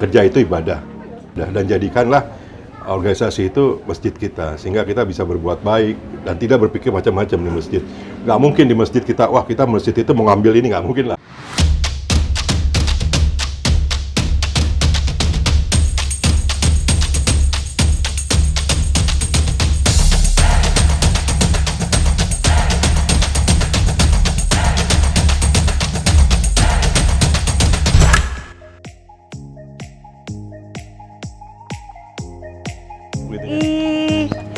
kerja itu ibadah. Dan jadikanlah organisasi itu masjid kita, sehingga kita bisa berbuat baik dan tidak berpikir macam-macam di masjid. Nggak mungkin di masjid kita, wah kita masjid itu mau ngambil ini, nggak mungkin lah.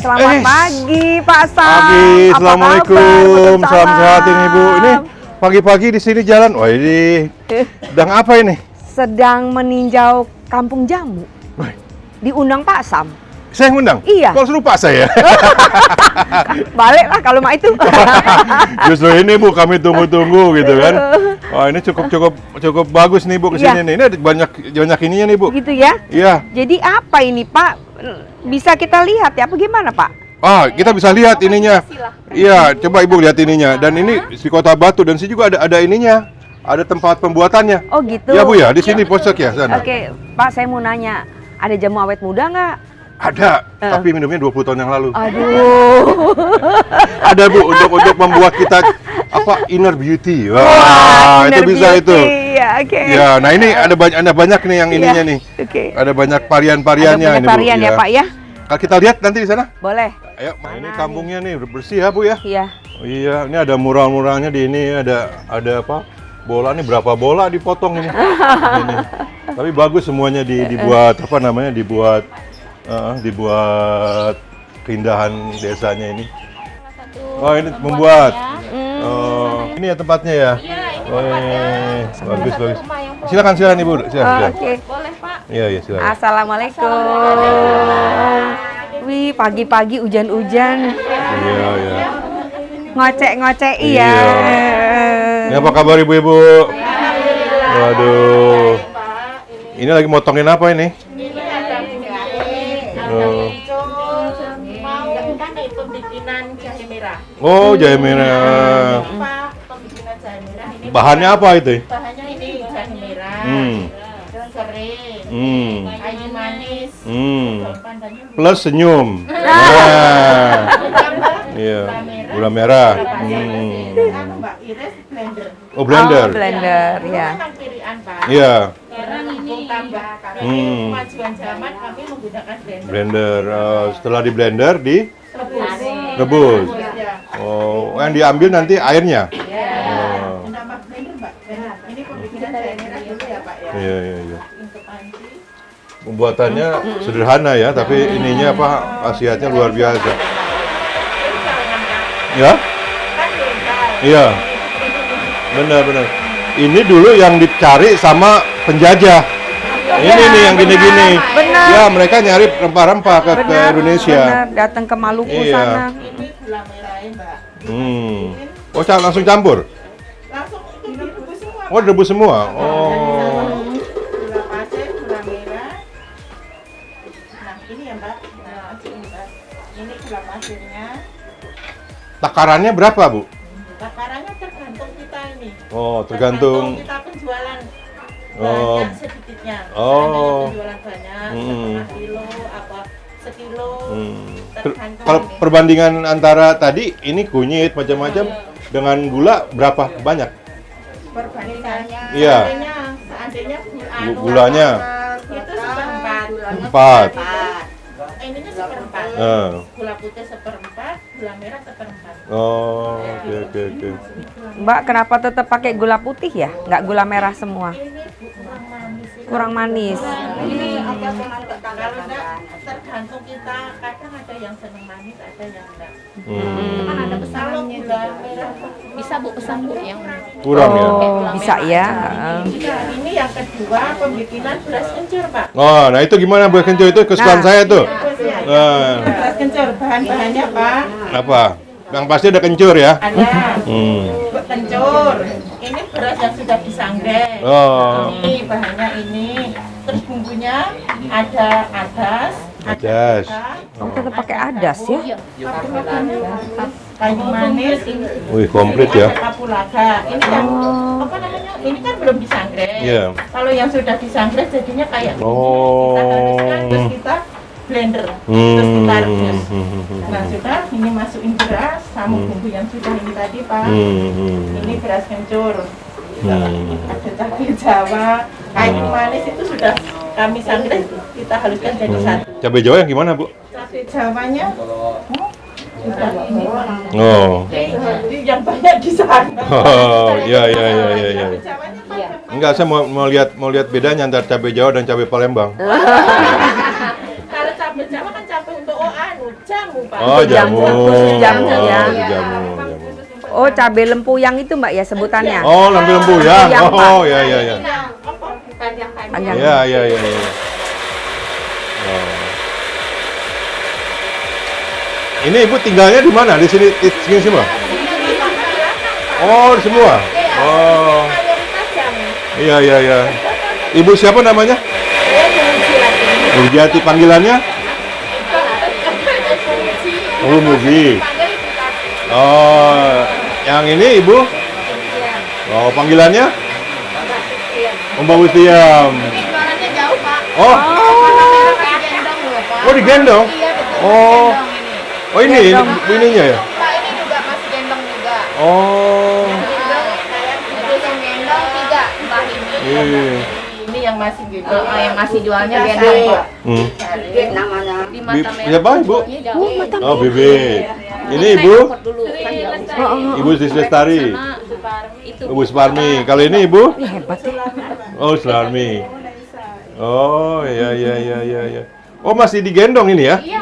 Selamat pagi Pak Sam. Pagi, assalamualaikum. Salam sehat ini Ibu. Ini pagi-pagi di sini jalan. Wah ini sedang apa ini? Sedang meninjau kampung jamu. Diundang Pak Sam. Saya yang undang? Iya. Kok suruh Pak saya? Baliklah kalau mak itu. Justru ini Bu, kami tunggu-tunggu gitu kan. Wah ini cukup bagus nih Bu kesini nih. Ini ada banyak ininya nih Bu. Gitu ya? Iya. Jadi apa ini Pak? Bisa kita lihat ya? Apa gimana Pak? Ah, kita bisa lihat ininya. Iya, coba Ibu lihat ininya. Dan ini di Kota Batu dan sini juga ada ininya. Ada tempat pembuatannya. Oh gitu. Ya Bu ya, di sini posek ya sana. Oke, Pak saya mau nanya, ada jamu awet muda nggak? Ada, tapi minumnya 20 tahun yang lalu. Aduh. Ada Bu untuk membuat kita inner beauty. Wah, itu bisa beauty. itu. Ya, oke. Ya, nah ini ada banyak nih yang ininya nih. Oke. Ada banyak varian-variannya Ada ini Bu. varian ya Pak ya? Kalau kita lihat nanti di sana. Boleh. Ayo, nah ini kampungnya nih udah bersih ya Bu ya. Iya. Oh iya, ini ada mural-muralnya di ini, ada apa? Bola nih berapa bola dipotong ini. Ini. Tapi bagus semuanya dibuat apa namanya? Dibuat keindahan desanya ini. Oh ini membuat. Oh ini ya tempatnya ya. Bagus. Silakan Ibu. Silakan. Oke. Boleh Pak. Iya silakan. Assalamualaikum. Wih pagi-pagi hujan-hujan. Iya. Ngocek-ngocek Iya. iya. Ini apa kabar Ibu-ibu? Waduh. Ini lagi motongin apa ini? Pembikinan jahe merah. Oh, jahe merah. Pak, pembikinan jahe merah ini. Bahannya apa itu? Bahannya ini jahe merah. Kering. Kayu manis. Daun pandannya. Plus senyum. Nah. Iya. Gula merah. Mbak Iris blender. Oh, blender. Oh, blender ya. Memang pilihan Pak. Iya. Karena ini tambah karena kemajuan zaman kami menggunakan blender. Blender. Setelah di blender Rebus. rebus. Ya. Oh, yang diambil nanti airnya. Oh. Nama blender Mbak. Ini pembikinan jahe merah dulu ya Pak ya. Iya. Untuk panci. Pembuatannya sederhana ya, tapi ininya khasiatnya luar biasa. Ya? Iya. Benar. Ini dulu yang dicari sama penjajah. Ini nih yang gini-gini. Benar. Ya, mereka nyari rempah-rempah ke Indonesia. Benar, datang ke Maluku Iya. sana. Ini gula merahnya Mbak. Oh, langsung campur? Langsung itu direbus semua. Oh, direbus semua? Oh. Gula pasir, gula merah. Nah, ini ya Mbak. Nah, ini Mbak. Ini gula pasirnya. Takarannya berapa, Bu? Takarannya tergantung kita ini. Oh, tergantung. Kita penjualan Oh. banyak sedikitnya. Oh. Misalnya penjualan banyak, setengah kilo, apa sekilo. Tergantung Kalau ini. perbandingan antara tadi ini kunyit macam-macam dengan gula berapa banyak? Perbandingannya. Iya. Seandainya Gulanya itu seperempat. 4. Ininya seperempat. Gula putih seperempat, gula merah seperempat. Oh, oke. Mbak kenapa tetap pakai gula putih ya? Nggak gula merah semua? Ini kurang manis. Kurang manis. Ini apa kalau enggak tergantung kita, kadang ada yang seneng manis, ada yang enggak. Kan ada pesanan gula merah. Bisa Bu pesan Bu yang Kurang ya? Oh, bisa ya. Nah, ini yang kedua pembikinan beras kencur, Pak. Oh, nah itu gimana Bu kencur itu kesukaan saya tuh. Nah, Beras kencur, bahan-bahannya Pak. apa? Yang pasti ada kencur ya? Ada kencur. Ini beras yang sudah disangrai. Oh. Ini bahannya ini. Terus bumbunya ada adas, Adas. Oh, tetap pakai adas ya? kayu manis, Wih, komplit ya. ada kapulaga. Ini yang apa namanya? Ini kan belum disangrai. Iya. Kalau yang sudah disangkret jadinya kayak gini. Oh. Kita haluskan, terus kita blender, terus kita rebus. Nah sudah, ini masukin beras sama bumbu yang sudah ini tadi Pak. Ini beras kencur. Ada cabai Jawa, kayu manis itu sudah kami sangkret, kita haluskan jadi satu. Cabai Jawa yang gimana, Bu? Cabai Jawanya, sudah Oh. ini yang banyak di sana. Oh, iya. Cabai Jawanya macam-macam. Enggak, saya mau lihat bedanya antara cabai Jawa dan cabai Palembang. Kalau cabai Jawa kan cabai untuk jamu Pak. Oh, jamu. Khusus jamu, ya. Oh, jamu. Oh, cabai lempuyang itu Mbak ya sebutannya. Oh, lembu ya. Yang, Pak. Oh, iya. Panjang-panjang. Panjang. Iya. Oh. Ini Ibu tinggalnya di mana? Di sini semua? Oh, di semua. Oh. Mayoritas jamu. Iya. Ibu siapa namanya? Nurjati, panggilannya? Oh, Muzi. Oh, yang ini Ibu? Oh, panggilannya? Mbak Mustiam. Jualannya jauh Pak. Oh, Gendong loh Pak. oh digendong? Iya betul. Oh. Gendong ini. Oh ini ininya ya? Pak ini juga masih gendong juga. Oh. Terus yang gendong 3 Mbak ini. Iya. Ini yang masih gitu. yang masih jualnya gendong Pak. Namanya. Di mata Siapa Ibu? merah. Oh, Bibi. Ini Ibu? Dulu kan jauh. Ibu Sri Lestari. Itu Ibu Suparmi. Kalau ini Ibu? Hebat ya. Oh, Sularmi. Oh, iya. Oh, masih digendong ini ya? Iya.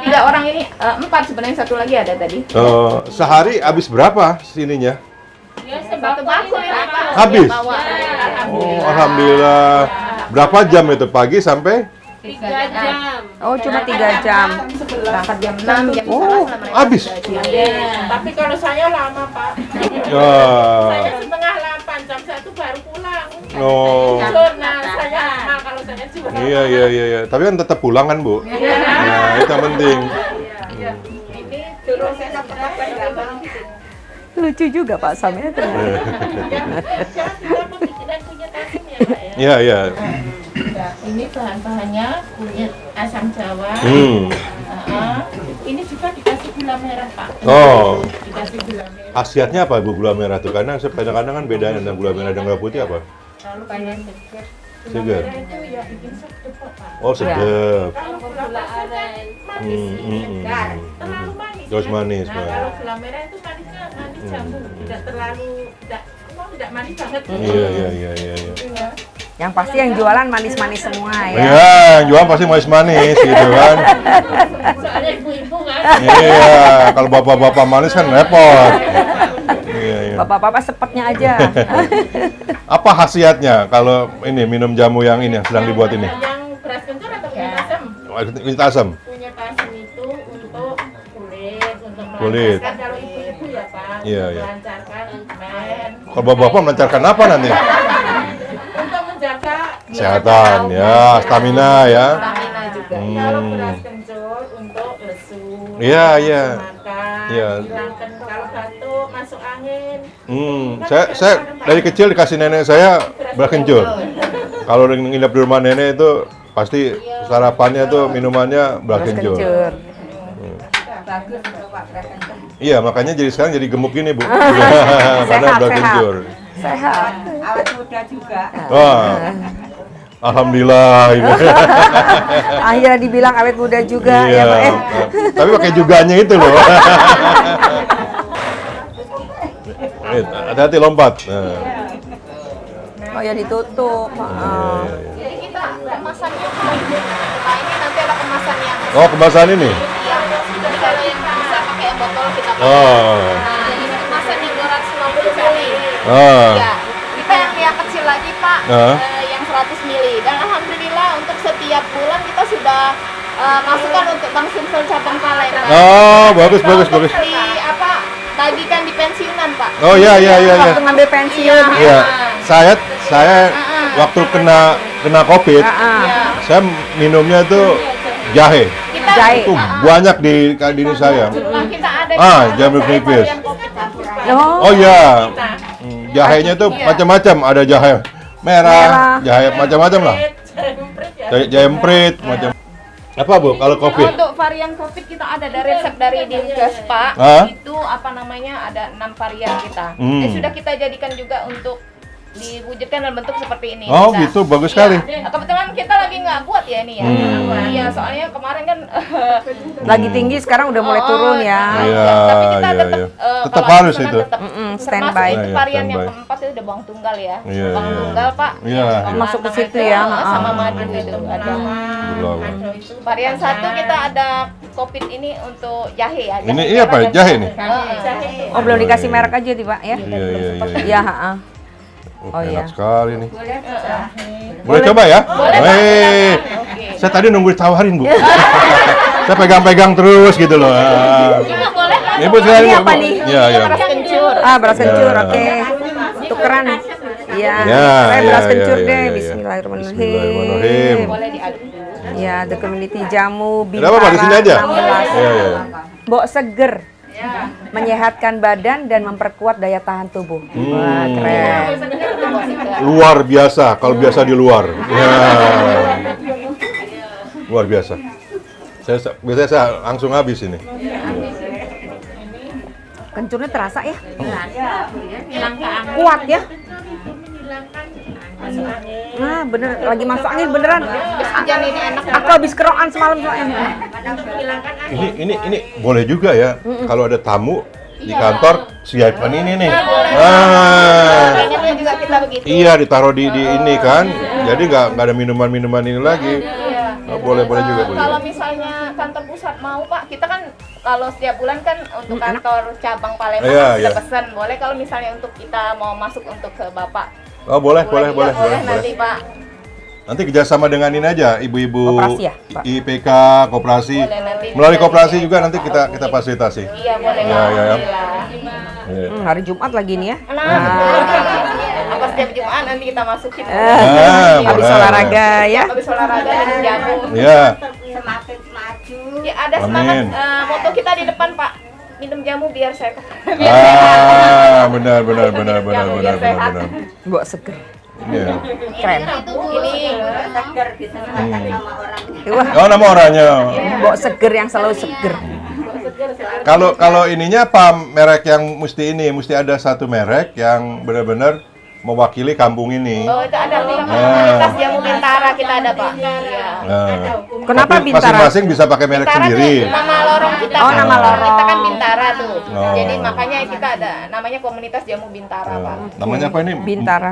3 orang ini 4 sebenarnya, satu lagi ada tadi. Sehari habis berapa sininya? Satu bako ya Pak. Habis? Dia bawa. Oh, alhamdulillah. Berapa jam itu pagi sampai? 3 jam. Oh, cuma 3 jam. Berangkat jam 6, jam Oh, 11 mereka habis? sudah siap. Tapi kalau saya lama Pak. Ya. Saya setengah 8, jam 1 baru pulang. Oh. Nah, saya lama kalau saya jual. Iya. Tapi kan tetap pulang kan, Bu? Nah, itu yang penting. Ini terus saya Lucu juga Pak Sam ya. Jangan tidak pemikiran kunyit asam ya Pak ya. Iya. Nah, ini bahan-bahannya kunyit asam Jawa. Ini juga dikasih gula merah Pak. Oh. Dikasih gula merah. Khasiatnya apa Bu gula merah tuh? Karena kadang-kadang kan bedanya antara gula merah dan gula putih apa? Lalu kayak segar. Gula Segar. merah itu ya bikin sedep kok Pak. Oh, sedap. Kalau gula pasir kan manis, segar. Terlalu manis. Terus kan? manis, Nah, Pak. kalau gula merah itu manisnya manis jamu, tidak terlalu tidak manis banget. Iya. Iya. Yang pasti yang jualan manis-manis semua ya. Iya, yang jual pasti manis-manis gitu kan. Soalnya ibu-ibu kan. Iya, kalau bapak-bapak manis kan repot. Iya. Bapak-bapak sepetnya aja. Apa khasiatnya kalau ini minum jamu yang ini yang sedang dibuat ini? Yang beras kencur atau kunyit asam? Kunyit asam. Kunyit asam itu untuk kulit, untuk Kulit. melancarkan kalau ibu-ibu ya Pak. Iya, iya. Melancarkan men. Kalau bapak-bapak melancarkan apa nanti? Untuk menjaga Kesehatan ya, stamina ya. Stamina juga. Kalau beras kencur untuk lesu. Iya. Makan. Iya. Hilangkan kalau batuk, masuk angin. Saya dari kecil dikasih nenek saya beras kencur. Kalau nginep di rumah nenek itu pasti sarapannya tuh minumannya beras Beras kencur. kencur. Iya, makanya jadi sekarang jadi gemuk gini, Bu. Karena Sehat, beras sehat. kencur. Sehat. Awet muda juga. Wah. Alhamdulillah ini. Akhirnya dibilang awet muda juga Iya. ya Pak. Tapi pakai juganya itu loh. Hati-hati lompat. Nah. Oh ya ditutup. Jadi kita kemasannya nah ini nanti ada kemasan yang Oh, kemasan ini. jadi kalau yang bisa pakai yang botol kita pakai. Oh. Nah ini kemasan yang 250 mili. Ah. Ya, kita yang kecil lagi Pak, Ah. yang 100 mili. Dan alhamdulillah untuk setiap bulan kita sudah masukkan untuk Bank Sumsel cabang Palembang. Oh, bagus. Di apa? Tagikan di pensiunan Pak. Oh iya. Waktu ngambil pensiun. Iya. Saya waktu kena Covid, saya minumnya itu jahe. Kita Jahe. Itu banyak di ini saya. kita ada Jamur nipis. Oh. Oh iya. Jahenya tuh macam-macam, ada jahe merah, jahe macam-macam lah. Jempret ya. Jempret macam. Apa Bu kalau kopi? Untuk varian kopi kita ada dari resep dari Dinkes Pak. Hah? Itu apa namanya ada 6 varian kita. Sudah kita jadikan juga untuk diwujudkan dalam bentuk seperti ini. Oh, kita. gitu, bagus Iya. sekali. Kebetulan kita lagi nggak buat ya ini ya. Iya, soalnya kemarin kan Lagi tinggi, sekarang udah mulai turun ya. Iya, tapi kita iya, tetap iya. kalau Tetap ada harus pesanan itu. tetap. Standby. Termasuk itu Iya, varian yang standby. keempat itu udah bawang tunggal ya. Iya, Bawang iya. tunggal Pak. Iya. Sama Masuk ke tengah situ itu, ya. sama madu itu ada. Gula. Varian satu kita ada kopit ini untuk jahe ya. Ini jahe iya, merah Pak, dan jahe jahe. nih? Jahe. Oh, belum dikasih merek aja nih Pak ya? Iya, iya, iya. Ya, heeh. Oh, Oh, enak iya. sekali nih. Boleh jahe. Boleh coba ya? Boleh, Pak, Hei, silakan. Oke. saya tadi nunggu ditawarin Bu. Saya pegang-pegang terus gitu loh. Ibu boleh lah. Ibu sekali Ini Bu. apa nih? Iya, iya. Beras kencur. Ah, beras kencur, Ya. oke. Tukeran. Iya. Ya, Saya ya, beras ya, kencur ya, deh. ya, ya. Bismillahirrahmanirrahim. Bismillahirrahmanirrahim. Boleh diaduk dulu. Ya, The Community Jamu Ada apa Pak di sini aja? 16. Iya, iya. Bok seger. Menyehatkan badan dan memperkuat daya tahan tubuh. Wah, keren. Luar biasa kalau biasa di luar. Ya. Luar biasa. Biasanya saya langsung habis ini. Kencurnya terasa ya? Hilangkan. Kuat ya? Hilangkan. Nah, bener. Lagi masuk angin beneran. Hujan ini enak. Aku habis kerokan semalam soalnya. Ini boleh juga ya. Kalau ada tamu di kantor siapkan ini nih. Ah. Pengennya juga kita begitu. Iya, ditaruh di ini kan. Jadi nggak ada minuman-minuman ini lagi. Oh, boleh juga. Boleh. Kalau misalnya kantor pusat mau Pak, kita kan kalau setiap bulan kan untuk kantor cabang Palembang Iya, kan sudah iya. pesan. Boleh kalau misalnya untuk kita mau masuk untuk ke Bapak. Oh, boleh. Nanti Pak. Nanti kerjasama dengan ini aja, ibu-ibu Koperasi ya, Pak? IPK, koperasi. Boleh, nanti Melalui bisa koperasi di- juga nanti kita fasilitasi. Iya boleh. Iya, iya, iya. Alhamdulillah. Iya. Hari Jumat lagi nih ya. Nah, betul. Apa setiap Jumat nanti kita masukin. Habis boleh. olahraga ya. Habis olahraga dan jamu. Iya. Semakin maju. Ya ada semangat Amin. moto kita di depan Pak. Minum jamu biar sehat. Ah, benar. Biar sehat. Bok seger. Iya. Keren. Ini Seger gitu nama orang. Wah, Oh, nama orangnya. bok seger yang selalu seger. Kalau ininya apa merek yang mesti ada satu merek yang benar-benar mewakili kampung ini. Oh, itu ada nih komunitas jamu Bintara kita ada Pak. Iya. Nah, Kenapa tapi Bintara? masing-masing bisa pakai merek Bintara sendiri. tuh nama lorong kita. Oh, Pak. nama lorong. Kita kan Bintara tuh. Oh. Jadi makanya kita ada namanya komunitas jamu Bintara Pak. Namanya apa ini? Bintara.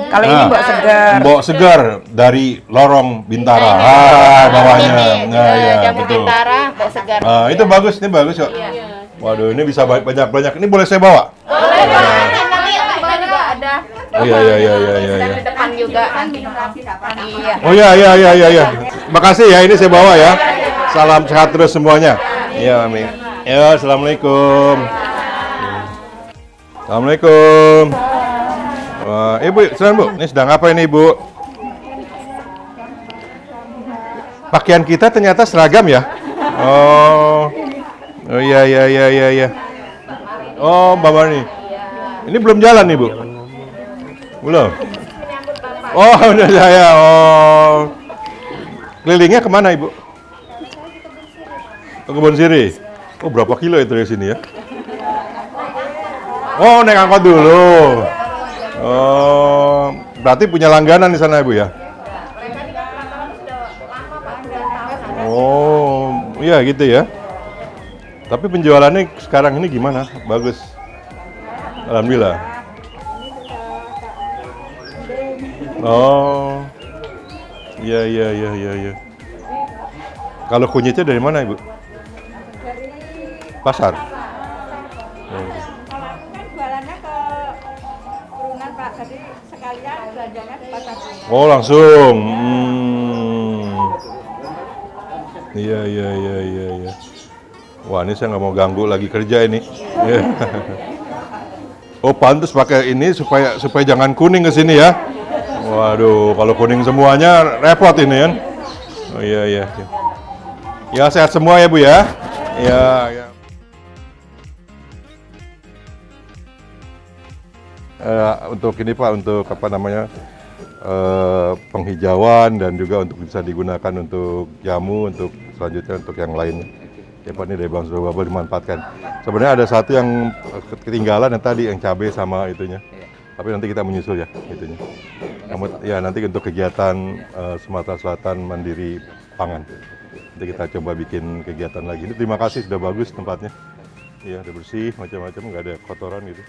Kalau ini bok seger. Mbok segar dari lorong Bintara. Nah, ini. Ah, bawahnya. Ini, Nah, ya, jamu betul. Bintara, Mbok Segar. Ah, itu bagus, ini bagus kok. Iya. Waduh, ini bisa banyak. Ini boleh saya bawa? Boleh Pak. Nanti kita juga ada. Iya. Dan di depan juga. Iya. Oh iya. Makasih ya, ini saya bawa ya. Salam sehat terus semuanya. Iya, amin. Ya, assalamualaikum. Assalamualaikum. Wah, Ibu, silakan Bu. Ini sedang apa ini Ibu? Pakaian kita ternyata seragam ya? Oh iya. Oh, Mbak Marni. Ini belum jalan nih Bu? Belum? Oh, udah saya. Oh. Kelilingnya kemana Ibu? Ke Kebon Siri. Oh, berapa kilo itu dari sini ya? Oh, naik angkot dulu. Oh, berarti punya langganan di sana Ibu ya? Oh, iya gitu ya. Tapi penjualannya sekarang ini gimana? Bagus. Alhamdulillah. Oh. Iya. Kalau kunyitnya dari mana, Ibu? Pasar. Jualannya ke turunan Pak, jadi sekalian belanjanya di pasar. Oh, langsung. Iya. Wah, ini saya nggak mau ganggu lagi kerja ini. Iya. Oh, pantas pakai ini supaya jangan kuning ke sini ya. Waduh, kalau kuning semuanya repot ini kan. Oh iya. Ya, sehat semua ya Bu ya. Ya. Untuk ini Pak, untuk apa namanya? penghijauan dan juga untuk bisa digunakan untuk jamu, untuk selanjutnya untuk yang lainnya. Ya Pak, ini dari Bang Bubble dimanfaatkan. Sebenarnya ada satu yang ketinggalan yang tadi yang cabai sama itunya. Tapi nanti kita menyusul ya itunya. Ya nanti untuk kegiatan Sumatera Selatan Mandiri Pangan. Nanti kita coba bikin kegiatan lagi. Ini terima kasih sudah bagus tempatnya. Iya, udah bersih, macam-macam, nggak ada kotoran gitu.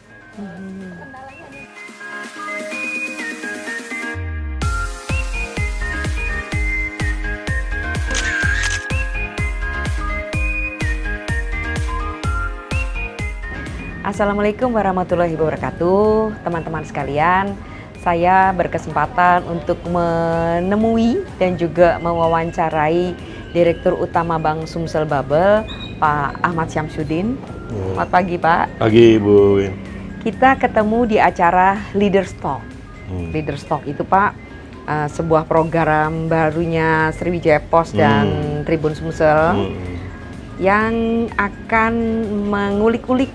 Assalamualaikum warahmatullahi wabarakatuh, teman-teman sekalian. Saya berkesempatan untuk menemui dan juga mewawancarai Direktur Utama Bank Sumsel Bubble, Pak Ahmad Syamsuddin. Selamat pagi, Pak. Pagi, Bu Win. Kita ketemu di acara Leaders Talk. Leaders Talk itu, Pak, sebuah program barunya Sriwijaya Pos dan Tribun Sumsel yang akan mengulik-ulik,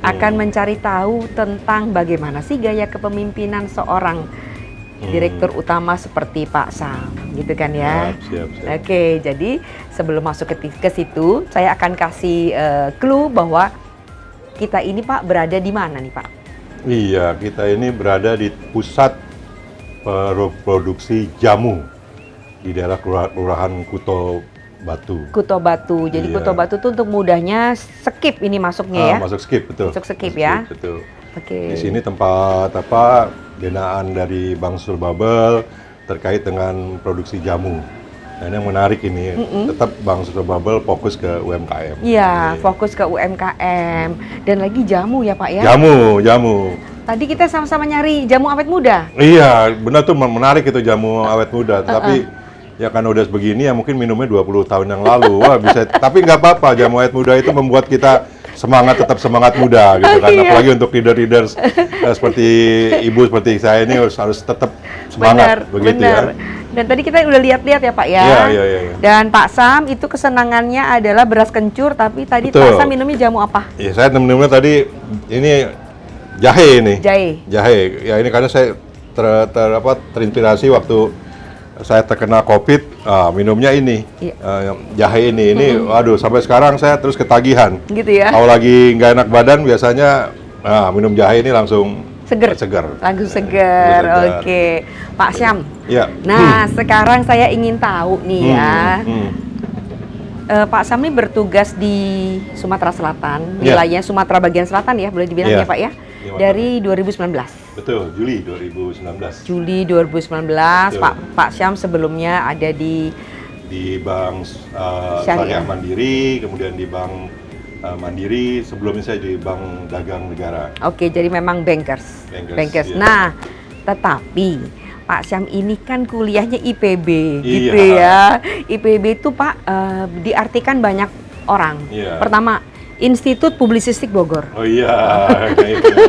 akan mencari tahu tentang bagaimana sih gaya kepemimpinan seorang direktur utama seperti Pak Sam, gitu kan ya? Siap. Oke, jadi sebelum masuk ke situ, saya akan kasih clue bahwa kita ini, Pak, berada di mana nih, Pak? Iya, kita ini berada di pusat produksi jamu di daerah Kelurahan Kuto Batu. Kuto Batu. Jadi Iya. Kuto Batu itu untuk mudahnya skip ini masuknya ya? Masuk skip, betul. Masuk skip ya? Betul. Oke. Di sini tempat binaan dari Bank Sumsel Bubble terkait dengan produksi jamu. Nah, ini yang menarik ini, tetap Bank Sumsel Bubble fokus ke UMKM. Iya, fokus ke UMKM dan lagi jamu ya, Pak ya? Jamu. Tadi kita sama-sama nyari jamu awet muda. Iya, benar tuh, menarik itu jamu awet muda. Tapi ya kan udah begini ya mungkin minumnya 20 tahun yang lalu. Wah, bisa. Tapi nggak apa-apa, jamu awet muda itu membuat kita tetap semangat muda gitu kan. Iya. Apalagi untuk leaders seperti ibu seperti saya ini harus tetap semangat begitu benar. ya. Dan tadi kita udah lihat-lihat ya, Pak ya. Iya. Dan Pak Sam itu kesenangannya adalah beras kencur, tapi tadi Betul. Pak Sam minumnya jamu apa? Iya, saya minumnya tadi ini jahe ini. Jahe. Ya ini karena saya terinspirasi waktu saya terkena COVID, minumnya ini, jahe ini, waduh sampai sekarang saya terus ketagihan. Gitu ya? Kalau lagi nggak enak badan biasanya minum jahe ini langsung Seger. Langsung seger. Oke, Pak Syam. Ya. Nah, sekarang saya ingin tahu nih ya. Pak Sam ini bertugas di Sumatera Selatan, wilayah Sumatera bagian selatan ya, boleh dibilang ya, Pak ya? Dari 2019. Betul, Juli 2019. Juli 2019, Pak Syam sebelumnya ada di Bank Syariah Mandiri, kemudian di Bank Mandiri, sebelumnya saya di Bank Dagang Negara. Oke, jadi memang bankers. Iya. Nah, tetapi Pak Syam ini kan kuliahnya IPB, gitu Iya. ya. IPB itu, Pak, diartikan banyak orang. Iya. Pertama, Institut Publisistik Bogor. Oh iya, kayak gitu.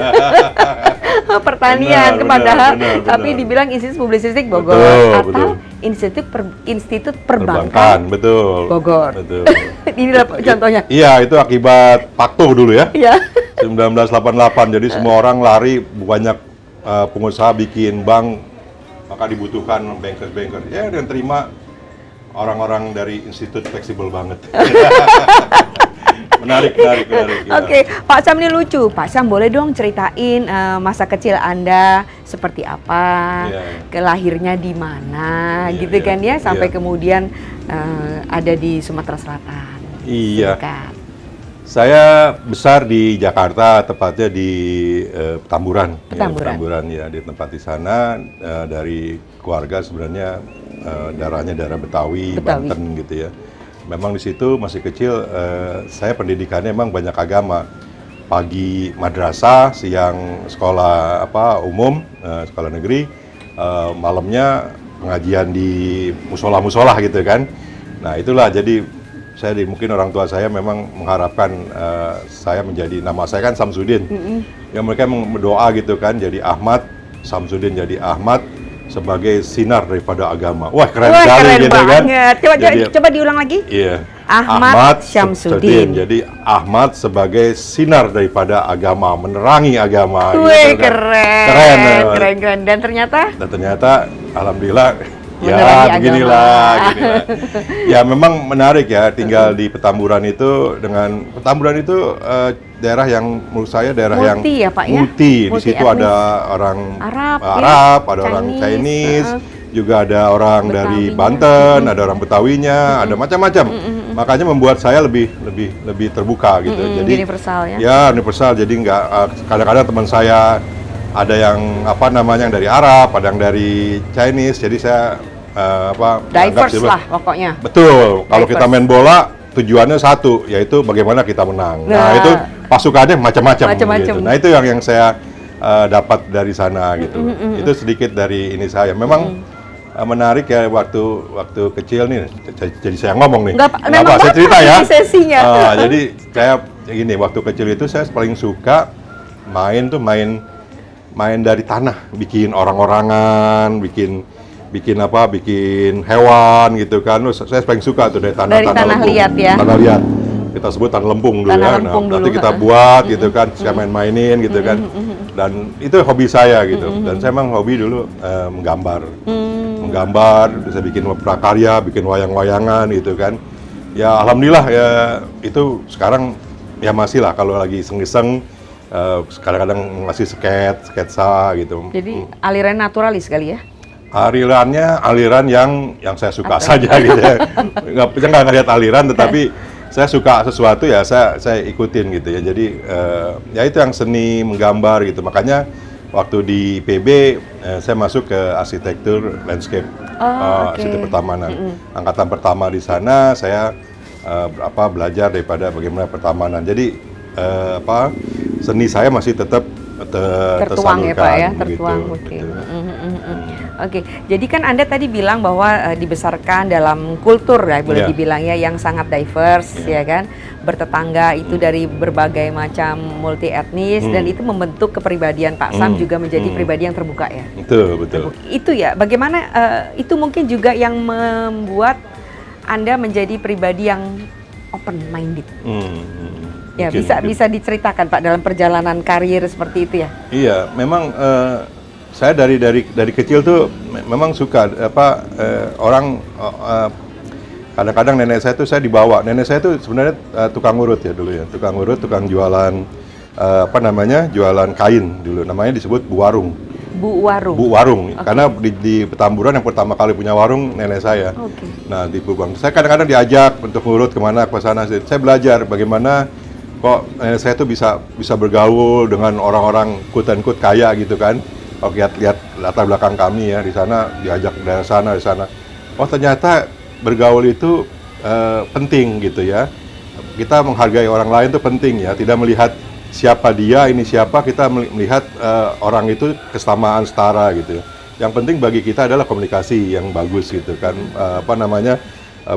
Pertanian, padahal tapi dibilang Institut Publisistik Bogor atau Institut Perbankan betul. Bogor. Betul. Inilah contohnya. Iya, itu akibat Pakto dulu ya. Iya. 1988. Jadi semua orang lari, banyak pengusaha bikin bank, maka dibutuhkan banker. Ya, dan terima orang-orang dari institut fleksibel banget. Menarik. Ya. Oke, Pak Sam ini lucu. Pak Sam boleh dong ceritain masa kecil Anda seperti apa, kelahirnya di mana, gitu kan ya, sampai kemudian ada di Sumatera Selatan. Iya. Silakan. Saya besar di Jakarta, tepatnya di Petamburan. Petamburan Ya, di tempat di sana dari keluarga sebenarnya darahnya darah Betawi, Banten gitu ya. Memang di situ masih kecil, saya pendidikannya memang banyak agama. Pagi madrasah, siang sekolah umum, sekolah negeri, malamnya pengajian di musola gitu kan. Nah itulah, jadi mungkin orang tua saya memang mengharapkan saya menjadi, nama saya kan Syamsuddin. Ya mereka berdoa gitu kan, jadi Ahmad, Syamsuddin jadi Ahmad, sebagai sinar daripada agama. Wah, keren sekali gitu kan. Coba diulang lagi. Iya. Ahmad Syamsuddin. Jadi Ahmad sebagai sinar daripada agama, menerangi agama. Wih, gitu kan. keren. Dan ternyata Alhamdulillah. Menerangi Ya beginilah. Ya memang menarik ya tinggal di Petamburan itu Petamburan itu daerah yang menurut saya daerah yang multi ya Pak ya? multi. Di situ Multi ada orang Arab, ada orang Chinese, juga ada orang dari Betawinya. Banten, ada orang Betawinya, ada macam-macam. Makanya membuat saya lebih terbuka gitu. Jadi universal ya? Ya universal. Jadi nggak kadang-kadang teman saya ada yang yang dari Arab, ada yang dari Chinese. Jadi saya diverse lah pokoknya. Betul. Kalau Diverse. kita main bola tujuannya satu, yaitu bagaimana kita menang. Nah, itu pasukannya macam-macam. Gitu. Nah itu yang saya dapat dari sana gitu. Itu sedikit dari ini saya. Memang menarik ya waktu kecil nih. Jadi saya ngomong nih. Memang saya cerita ya. Sesinya. Jadi saya gini, waktu kecil itu saya paling suka main dari tanah, bikin orang-orangan, bikin hewan gitu kan. Saya paling suka tuh dari tanah lempung. Liat ya. Tanah liat. Kita sebut tanah lempung dulu ya. Nah, nanti kita buat gitu kan, saya main-mainin gitu kan. Dan itu hobi saya gitu. Dan saya memang hobi dulu menggambar. Menggambar, bisa bikin prakarya, bikin wayang-wayangan gitu kan. Ya alhamdulillah ya itu sekarang ya masih lah kalau lagi iseng-iseng kadang-kadang masih sketsa gitu. Jadi aliran naturalis kali ya? Aliran yang saya suka saja gitu ya. Nggak ngeliat aliran, tetapi saya suka sesuatu ya saya ikutin gitu ya. Jadi ya itu yang seni menggambar gitu. Makanya waktu di PB saya masuk ke arsitektur landscape, arsitektur pertamanan. Angkatan pertama di sana saya belajar daripada bagaimana pertamanan. Jadi seni saya masih tetap tertuang ya Pak ya, tertuang. Gitu. Oke, jadi kan Anda tadi bilang bahwa dibesarkan dalam kultur ya, boleh dibilang ya, yang sangat diverse ya kan, bertetangga itu dari berbagai macam multi etnis dan itu membentuk kepribadian Pak Sam juga menjadi pribadi yang terbuka ya. Betul. Itu ya, bagaimana itu mungkin juga yang membuat Anda menjadi pribadi yang open minded. Ya, bisa diceritakan Pak dalam perjalanan karir seperti itu ya? Iya, memang saya dari kecil tuh memang suka orang kadang-kadang nenek saya tuh saya dibawa. Nenek saya tuh sebenarnya tukang urut ya dulu ya, tukang jualan jualan kain dulu. Namanya disebut Bu Warung. Bu Warung, okay. Karena di Petamburan yang pertama kali punya warung nenek saya. Okay. Nah di Bu Warung, saya kadang-kadang diajak untuk ngurut kemana ke sana. Saya belajar bagaimana kok saya tuh bisa bergaul dengan orang-orang quote-unquote kaya gitu kan. Kalau lihat latar belakang kami ya di sana, diajak dari sana di sana. Oh ternyata bergaul itu penting gitu ya. Kita menghargai orang lain itu penting ya. Tidak melihat siapa dia, ini siapa, kita melihat orang itu kesamaan setara gitu. Yang penting bagi kita adalah komunikasi yang bagus gitu kan.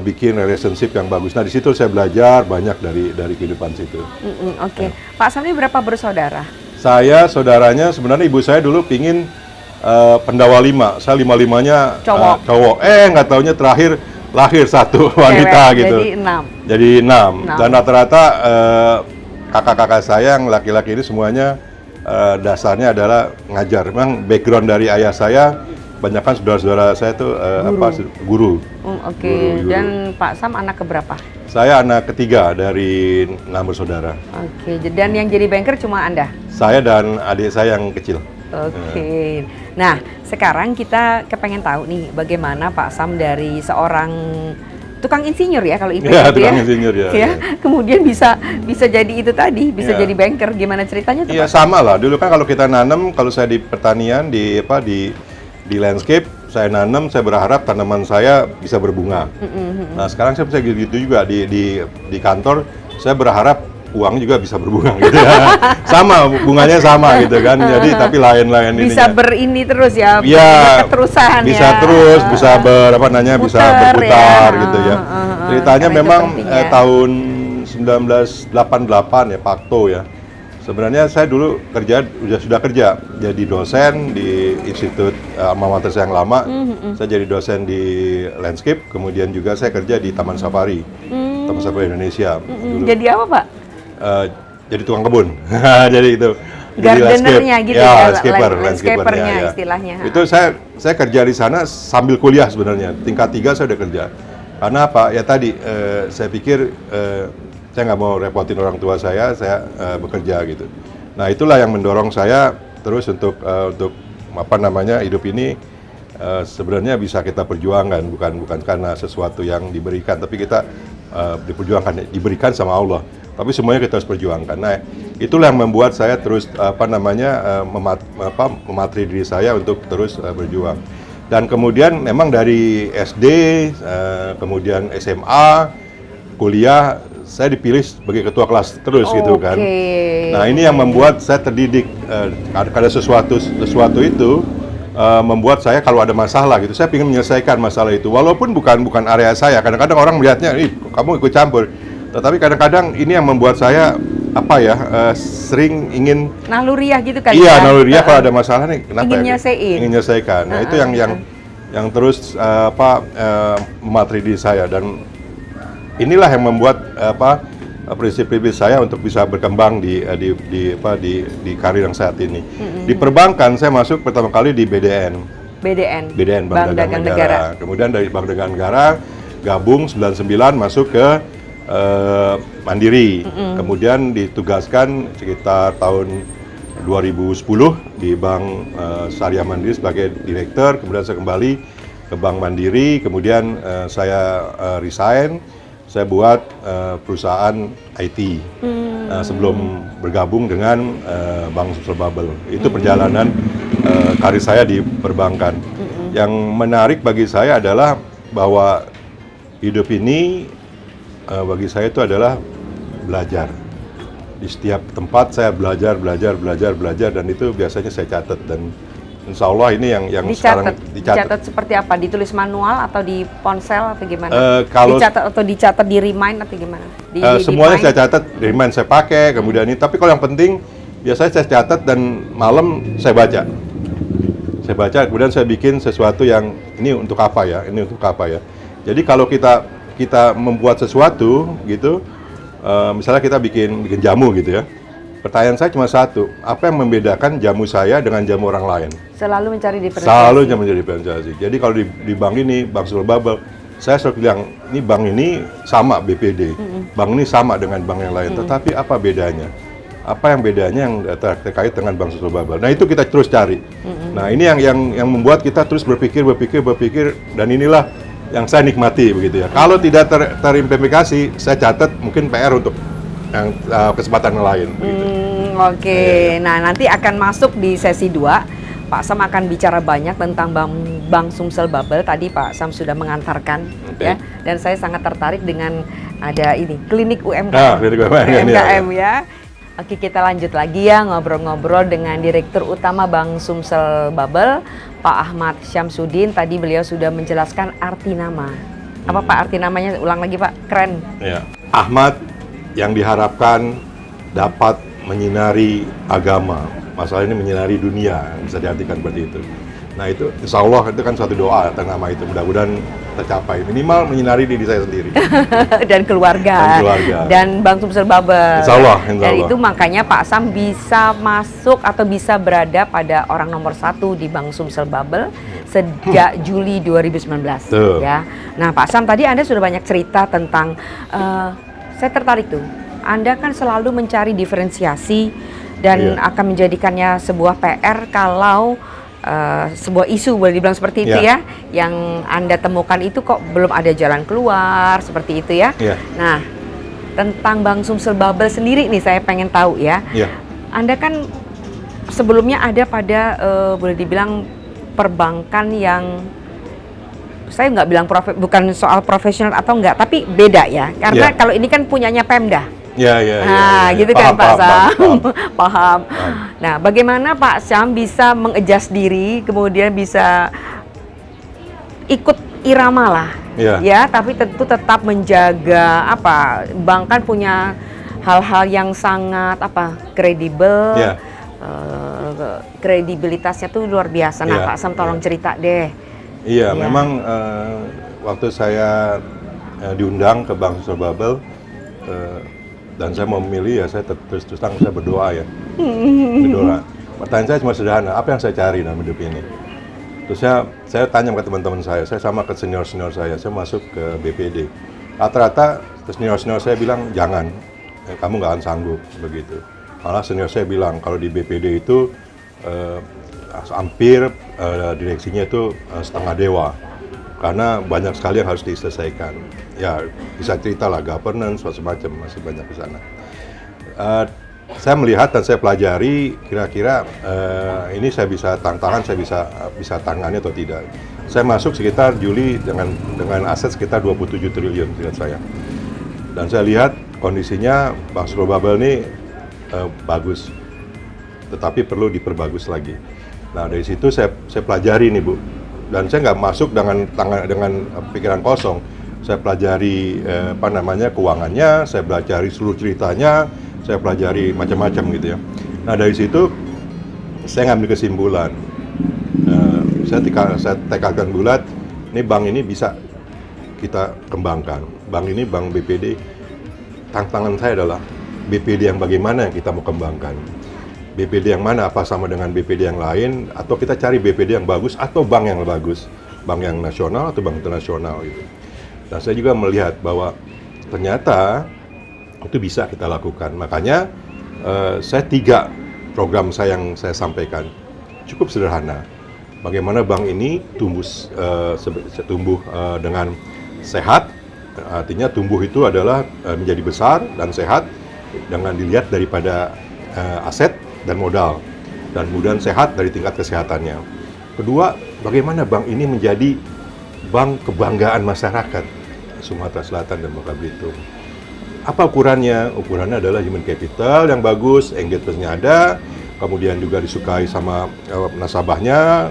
Bikin relationship yang bagus. Nah di situ saya belajar banyak dari kehidupan situ. Oke. Pak Sam ini berapa bersaudara? Saya saudaranya sebenarnya ibu saya dulu pingin pendawa 5. Saya 5-5-nya cowok. Nggak taunya terakhir lahir satu wanita. Cewek, gitu. Jadi 6. Dan rata-rata kakak-kakak saya yang laki-laki ini semuanya dasarnya adalah ngajar. Memang background dari ayah saya banyakkan saudara-saudara saya itu guru. Oke. Dan Pak Sam anak keberapa? Saya anak ketiga dari 6 bersaudara. Oke. Dan yang jadi banker cuma Anda? Saya dan adik saya yang kecil. Oke. Nah, sekarang kita kepengen tahu nih bagaimana Pak Sam dari seorang tukang insinyur ya kalau itu ya, tukang insinyur ya. Kemudian bisa jadi itu tadi, bisa jadi banker. Gimana ceritanya tuh? Iya, sama lah. Dulu kan kalau kita nanam, kalau saya di pertanian di landscape, saya nanam, saya berharap tanaman saya bisa berbunga. Nah, sekarang saya bisa gitu juga di kantor, saya berharap uang juga bisa berbunga gitu ya. Sama, bunganya sama gitu kan. Jadi tapi lain-lain ininya. Bisa berini terus ya. Iya. Keterusan bisa ya. Terus, bisa bisa berputar ya. Gitu ya. Ceritanya memang tahun 1988 ya, Pakto ya. Sebenarnya saya dulu sudah kerja jadi dosen di institut alma mater saya yang lama. Saya jadi dosen di landscape, kemudian juga saya kerja di Taman Safari, Taman Safari Indonesia. Dulu. Jadi apa Pak? Jadi tukang kebun. Jadi itu. jadi gardenernya gitu ya, ya, landscapernya ya. istilahnya. Itu saya kerja di sana sambil kuliah sebenarnya. Tingkat 3 saya udah kerja. Karena apa? Ya tadi saya pikir saya nggak mau repotin orang tua saya bekerja gitu. Nah, itulah yang mendorong saya terus untuk apa namanya, hidup ini sebenarnya bisa kita perjuangkan, bukan karena sesuatu yang diberikan, tapi kita diperjuangkan, diberikan sama Allah. Tapi semuanya kita harus perjuangkan. Nah, itulah yang membuat saya terus mematri diri saya untuk terus berjuang. Dan kemudian memang dari SD, kemudian SMA, kuliah, saya dipilih sebagai ketua kelas terus gitu kan. Nah, ini yang membuat saya terdidik. Ada sesuatu itu membuat saya kalau ada masalah gitu, saya ingin menyelesaikan masalah itu. Walaupun bukan area saya. Kadang-kadang orang melihatnya, kamu ikut campur. Tetapi kadang-kadang ini yang membuat saya sering ingin naluriah gitu kan? Iya, naluriah kalau ada masalah nih, kenapa ingin ingin menyelesaikan. Nah, itu yang terus mematri diri saya, dan inilah yang membuat prinsip-prinsip saya untuk bisa berkembang di karir yang saat ini. Di perbankan saya masuk pertama kali di BDN, Bank Dagang Negara. Kemudian dari Bank Dagang Negara gabung 99 masuk ke Mandiri. Kemudian ditugaskan sekitar tahun 2010 di Bank Syariah Mandiri sebagai direktur. Kemudian saya kembali ke Bank Mandiri. Kemudian saya resign. Saya buat perusahaan IT sebelum bergabung dengan Bank Sumsel Bubble. Itu perjalanan karir saya di perbankan. Yang menarik bagi saya adalah bahwa hidup ini bagi saya itu adalah belajar. Di setiap tempat saya belajar, dan itu biasanya saya catat, dan insya Allah ini yang sekarang dicatat seperti apa? Ditulis manual atau di ponsel atau gimana? Kalau dicatat di remind atau gimana? Semuanya saya catat, di remind saya pakai, kemudian ini. Tapi kalau yang penting biasanya saya catat dan malam saya baca. Saya baca, kemudian saya bikin sesuatu yang ini untuk apa ya? Ini untuk apa ya? Jadi kalau kita membuat sesuatu gitu, misalnya kita bikin jamu gitu ya. Pertanyaan saya cuma satu, apa yang membedakan jamu saya dengan jamu orang lain? Selalu mencari diferensiasi. Selalu mencari diferensiasi. Jadi kalau di bank ini, Bank Sumsel Bubble, saya selalu bilang, ini bank ini sama BPD, bank ini sama dengan bank yang lain, tetapi apa bedanya? Apa yang bedanya yang terkait dengan Bank Sumsel Bubble? Nah, itu kita terus cari. Nah, ini yang membuat kita terus berpikir, dan inilah yang saya nikmati begitu ya. Kalau tidak terimplementasi, saya catat mungkin PR untuk yang kesempatan lain. Oke. Nah, nanti akan masuk di sesi 2. Pak Sam akan bicara banyak tentang Bank Sumsel Bubble. Tadi Pak Sam sudah mengantarkan, ya. Dan saya sangat tertarik dengan ada ini klinik UMKM. UMKM ya. Oke, kita lanjut lagi ya ngobrol-ngobrol dengan Direktur Utama Bank Sumsel Bubble, Pak Ahmad Syamsuddin. Tadi beliau sudah menjelaskan arti nama. Apa Pak arti namanya? Ulang lagi Pak, keren. Ya. Ahmad yang diharapkan dapat menyinari agama. Masalah ini menyinari dunia, bisa diartikan seperti itu. Nah, itu insya Allah itu kan suatu doa tentang nama itu, mudah-mudahan tercapai. Minimal menyinari diri saya sendiri. Dan keluarga. Dan Bank Sumsel Bubble. Insya Allah. Dan itu makanya Pak Sam bisa masuk atau bisa berada pada orang nomor 1 di Bank Sumsel Bubble sejak Juli 2019. Ya. Nah, Pak Sam, tadi Anda sudah banyak cerita tentang, saya tertarik tuh. Anda kan selalu mencari diferensiasi dan akan menjadikannya sebuah PR kalau sebuah isu boleh dibilang seperti itu ya, yang Anda temukan itu kok belum ada jalan keluar seperti itu ya. Nah, tentang Bank Sumsel Bubble sendiri nih saya pengen tahu ya. Anda kan sebelumnya ada pada boleh dibilang perbankan yang saya nggak bilang bukan soal profesional atau enggak, tapi beda ya. Karena kalau ini kan punyanya Pemda. Gitu kan Pak Sam. Paham. Nah, bagaimana Pak Sam bisa mengadjust diri, kemudian bisa ikut irama lah, ya, tapi tentu tetap menjaga bank kan punya hal-hal yang sangat kredibel, kredibilitasnya tuh luar biasa. Nah, Pak Sam tolong cerita deh. Memang waktu saya diundang ke Bank Sumsel Bubble, dan saya mau memilih ya saya terus terang saya berdoa ya. Berdoa. Pertanyaan saya cuma sederhana, apa yang saya cari dalam hidup ini? Terus saya tanya ke teman-teman saya sama ke senior-senior saya masuk ke BPD. Rata-rata senior-senior saya bilang jangan, kamu nggak akan sanggup begitu. Malah senior saya bilang kalau di BPD itu hampir direksinya itu setengah dewa. Karena banyak sekali yang harus diselesaikan. Ya bisa cerita lah governance macam-macam masih banyak di sana. Saya melihat dan saya pelajari kira-kira ini saya bisa tantangan, saya bisa tangani atau tidak. Saya masuk sekitar Juli dengan aset sekitar 27 triliun lihat saya. Dan saya lihat kondisinya Bank Sumber Bubble ini bagus, tetapi perlu diperbagus lagi. Nah dari situ saya pelajari nih Bu, dan saya nggak masuk dengan pikiran kosong. Saya pelajari keuangannya, saya pelajari seluruh ceritanya, saya pelajari macam-macam gitu ya. Nah dari situ saya ngambil kesimpulan, saya tekadkan bulat, ini bank ini bisa kita kembangkan. Bank ini, bank BPD, tantangan saya adalah BPD yang bagaimana yang kita mau kembangkan. BPD yang mana, apa sama dengan BPD yang lain, atau kita cari BPD yang bagus, atau bank yang bagus, bank yang nasional atau bank internasional gitu. Dan saya juga melihat bahwa ternyata itu bisa kita lakukan. Makanya saya 3 program yang saya sampaikan cukup sederhana. Bagaimana bank ini tumbuh dengan sehat, artinya tumbuh itu adalah menjadi besar dan sehat dengan dilihat daripada aset dan modal, dan kemudian sehat dari tingkat kesehatannya. Kedua, bagaimana bank ini menjadi bank kebanggaan masyarakat Sumatera Selatan dan Bangka Belitung. Apa ukurannya? Ukurannya adalah human capital yang bagus, engagement-nya ada, kemudian juga disukai sama nasabahnya,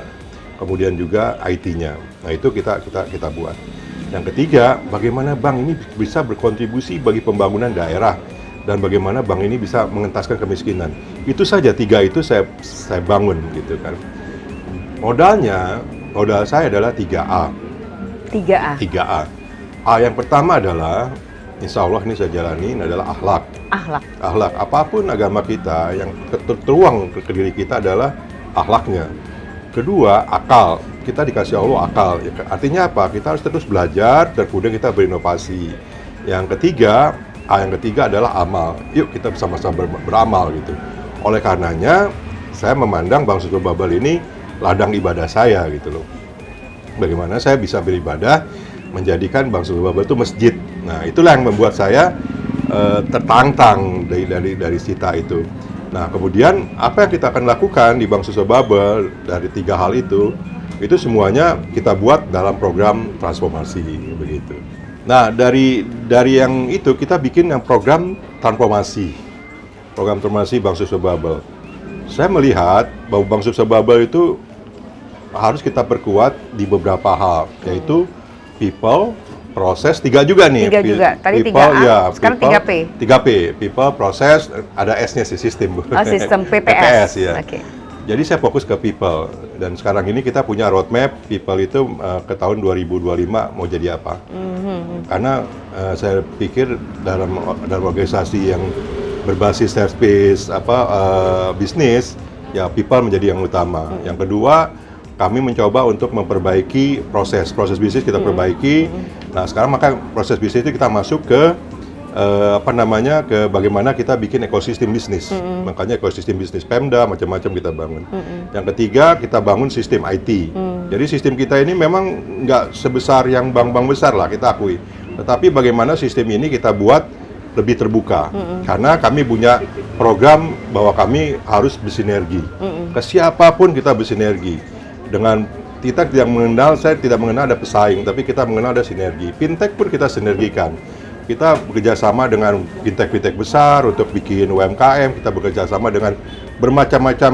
kemudian juga IT-nya. Nah itu kita buat. Yang ketiga, bagaimana bank ini bisa berkontribusi bagi pembangunan daerah dan bagaimana bank ini bisa mengentaskan kemiskinan. Itu saja 3 itu saya bangun gitu kan. Modal saya adalah 3A. 3A. A yang pertama adalah insya Allah ini saya jalani adalah akhlak. Akhlak. Apapun agama kita yang tertuang ke diri kita adalah akhlaknya. Kedua, akal. Kita dikasih Allah akal. Artinya apa? Kita harus terus belajar dan kemudian kita berinovasi. Yang ketiga, A yang ketiga adalah amal. Yuk kita bersama-sama beramal gitu. Oleh karenanya, saya memandang Bank Sumber Bubble ini ladang ibadah saya gitu loh. Bagaimana saya bisa beribadah menjadikan Bank Sumber Bubble itu masjid. Nah, itulah yang membuat saya tertantang dari cita itu. Nah, kemudian apa yang kita akan lakukan di Bank Sumber Bubble dari 3 hal itu semuanya kita buat dalam program transformasi begitu. Nah, dari yang itu kita bikin yang program transformasi Bank Sumber Bubble. Saya melihat bahwa Bank Sumber Bubble itu harus kita perkuat di beberapa hal, yaitu people, proses, 3 juga nih. 3 juga. Tadi people, 3A, ya, sekarang people, 3P. 3P, people, proses, ada S-nya sih, sistem. Sistem PPS. Ya. Okay. Jadi saya fokus ke people, dan sekarang ini kita punya roadmap people itu ke tahun 2025 mau jadi apa. Karena saya pikir dalam organisasi yang berbasis service bisnis, ya people menjadi yang utama. Yang kedua, kami mencoba untuk memperbaiki proses bisnis kita perbaiki. Nah sekarang maka proses bisnis itu kita masuk ke ke bagaimana kita bikin ekosistem bisnis. Makanya ekosistem bisnis Pemda macam-macam kita bangun. Yang ketiga kita bangun sistem IT. Jadi sistem kita ini memang nggak sebesar yang bank-bank besar lah kita akui. Tetapi bagaimana sistem ini kita buat lebih terbuka. Karena kami punya program bahwa kami harus bersinergi. Ke siapapun kita bersinergi. Dengan kita saya tidak mengenal ada pesaing, tapi kita mengenal ada sinergi. Fintech pun kita sinergikan. Kita bekerja sama dengan fintech besar untuk bikin UMKM, kita bekerja sama dengan bermacam-macam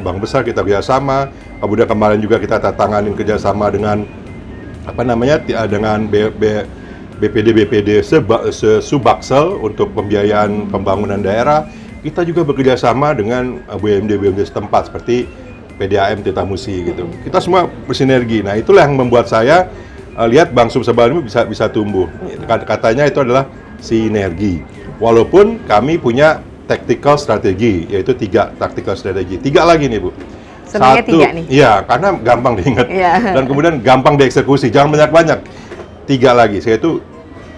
bank besar kita bekerja sama. Kemudian kemarin juga kita tanganin kerjasama dengan dengan BPD Subaksel untuk pembiayaan pembangunan daerah. Kita juga bekerja sama dengan BUMD setempat seperti PDAM Titamusi gitu. Kita semua bersinergi. Nah, itulah yang membuat saya lihat Bank Sumber Bubble ini bisa tumbuh. Katanya itu adalah sinergi. Walaupun kami punya tactical strategi, yaitu 3 tactical strategi. 3 lagi nih, Bu. Senangnya 3 nih. Iya, karena gampang diingat. Iya. Dan kemudian gampang dieksekusi, jangan banyak-banyak. 3 lagi, yaitu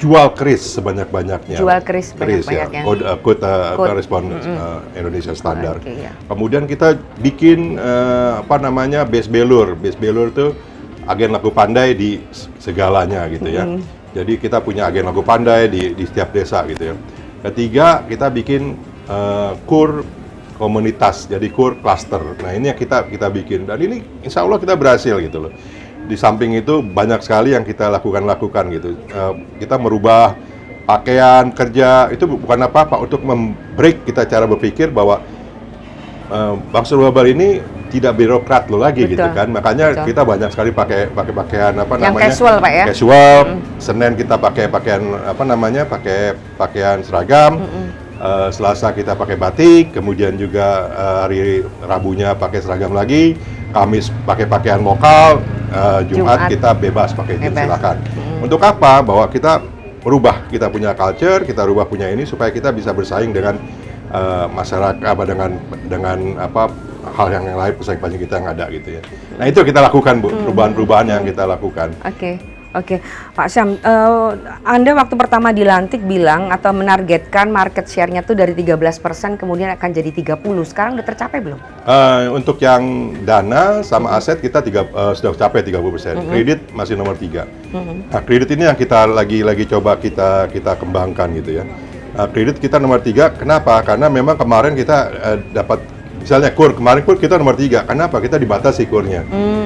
jual keris sebanyak-banyaknya. Jual keris Keris ya, banyak-banyaknya. code Code. respon Indonesia standar. Oke, ya. Kemudian kita bikin base belur. Base belur itu agen laku pandai di segalanya gitu ya. Jadi kita punya agen laku pandai di setiap desa gitu ya. Ketiga, kita bikin kur komunitas, jadi kur cluster. Nah ini yang kita bikin, dan ini insya Allah kita berhasil gitu loh. Di samping itu banyak sekali yang kita lakukan gitu. Kita merubah pakaian kerja, itu bukan apa-apa untuk membreak kita cara berpikir bahwa Bank Sulawabal ini tidak birokrat lo lagi. Betul. Gitu kan. Makanya Betul. kita banyak sekali pakai pakaian Yang casual, Pak, ya? Casual. Senin kita pakai pakaian pakai pakaian seragam. Selasa kita pakai batik, kemudian juga hari Rabunya pakai seragam lagi, Kamis pakai pakaian lokal, Jumat kita bebas pakai jeans, silakan. Untuk apa? Bahwa kita merubah, kita punya culture, kita rubah punya ini supaya kita bisa bersaing dengan masyarakat dengan hal yang lain, pesaing-pesaing kita yang ada gitu ya. Nah itu kita lakukan, Bu, perubahan-perubahan yang kita lakukan. Oke, Pak Syam, Anda waktu pertama dilantik bilang atau menargetkan market share-nya tuh dari 13% kemudian akan jadi 30. Sekarang udah tercapai belum? Untuk yang dana sama aset kita sudah capai 30%. Kredit masih nomor 3. Nah, kredit ini yang kita lagi coba kita kembangkan gitu ya. Kredit kita nomor 3, kenapa? Karena memang kemarin kita dapat misalnya kemarin kita nomor 3. Kenapa? Kita dibatasi kurnya.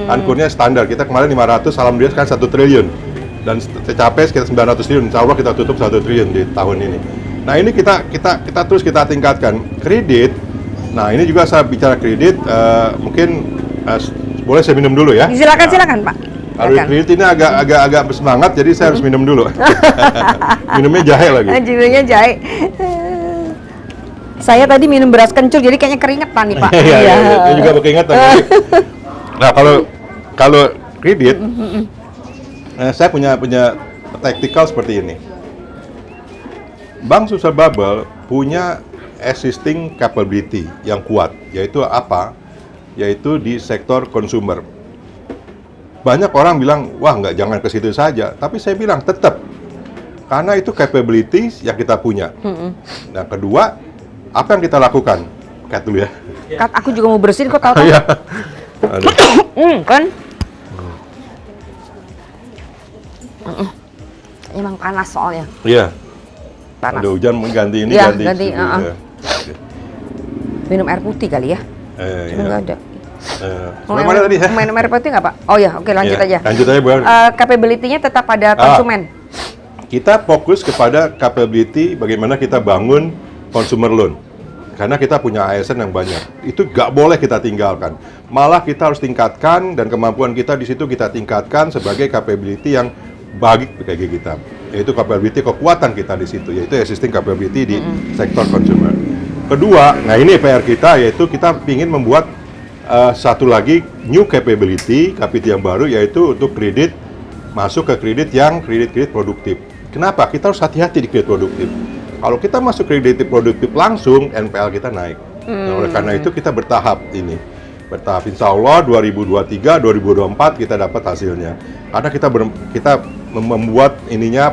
Kan kurnya standar. Kita kemarin 500, alhamdulillah sekarang 1 triliun. Dan tercapai sekitar 900 triliun. Insya Allah kita tutup 1 triliun di tahun ini. Nah, ini kita terus kita tingkatkan. Kredit. Nah, ini juga saya bicara kredit, mungkin boleh saya minum dulu ya? Silakan, Pak. Kalau kredit ini agak bersemangat, jadi saya harus minum dulu. Minumnya jahe lagi. Minumnya jahe. Saya tadi minum beras kencur, jadi kayaknya keringetan nih, Pak. Iya, saya juga keringetan. Nah, kalau kredit, saya punya tactical seperti ini. Bank Sulawabal punya existing capability yang kuat, yaitu apa? Yaitu di sektor consumer. Banyak orang bilang, wah jangan ke situ saja. Tapi saya bilang tetap, karena itu capabilities yang kita punya. Nah, kedua, apa yang kita lakukan? Cut dulu ya. Kat, aku juga mau bersihin kok tahu. Iya. Aduh. Kan? Emang panas soalnya. Iya. Panas. Ada hujan mengganti ini, Iya, ganti. ganti, suhu, ya. Minum air putih kali ya? Cuma Iya. nggak ada. Sampai mana tadi? Minum air putih nggak, Pak? Oh ya, oke, lanjut Iya, aja. lanjut aja, Bu. Capability-nya tetap pada konsumen. Kita fokus kepada capability bagaimana kita bangun consumer loan. Karena kita punya ASN yang banyak. Itu nggak boleh kita tinggalkan. Malah kita harus tingkatkan, dan kemampuan kita di situ kita tingkatkan sebagai capability yang bagi kita. Yaitu capability kekuatan kita di situ, yaitu existing capability di sektor consumer. Kedua, nah ini PR kita, yaitu kita ingin membuat satu lagi new capability yang baru, yaitu untuk kredit, masuk ke kredit produktif. Kenapa? Kita harus hati-hati di kredit produktif. Kalau kita masuk kredit produktif langsung, NPL kita naik. Nah, oleh karena itu kita bertahap ini. Bertahap, insya Allah 2023, 2024 kita dapat hasilnya. Karena kita membuat ininya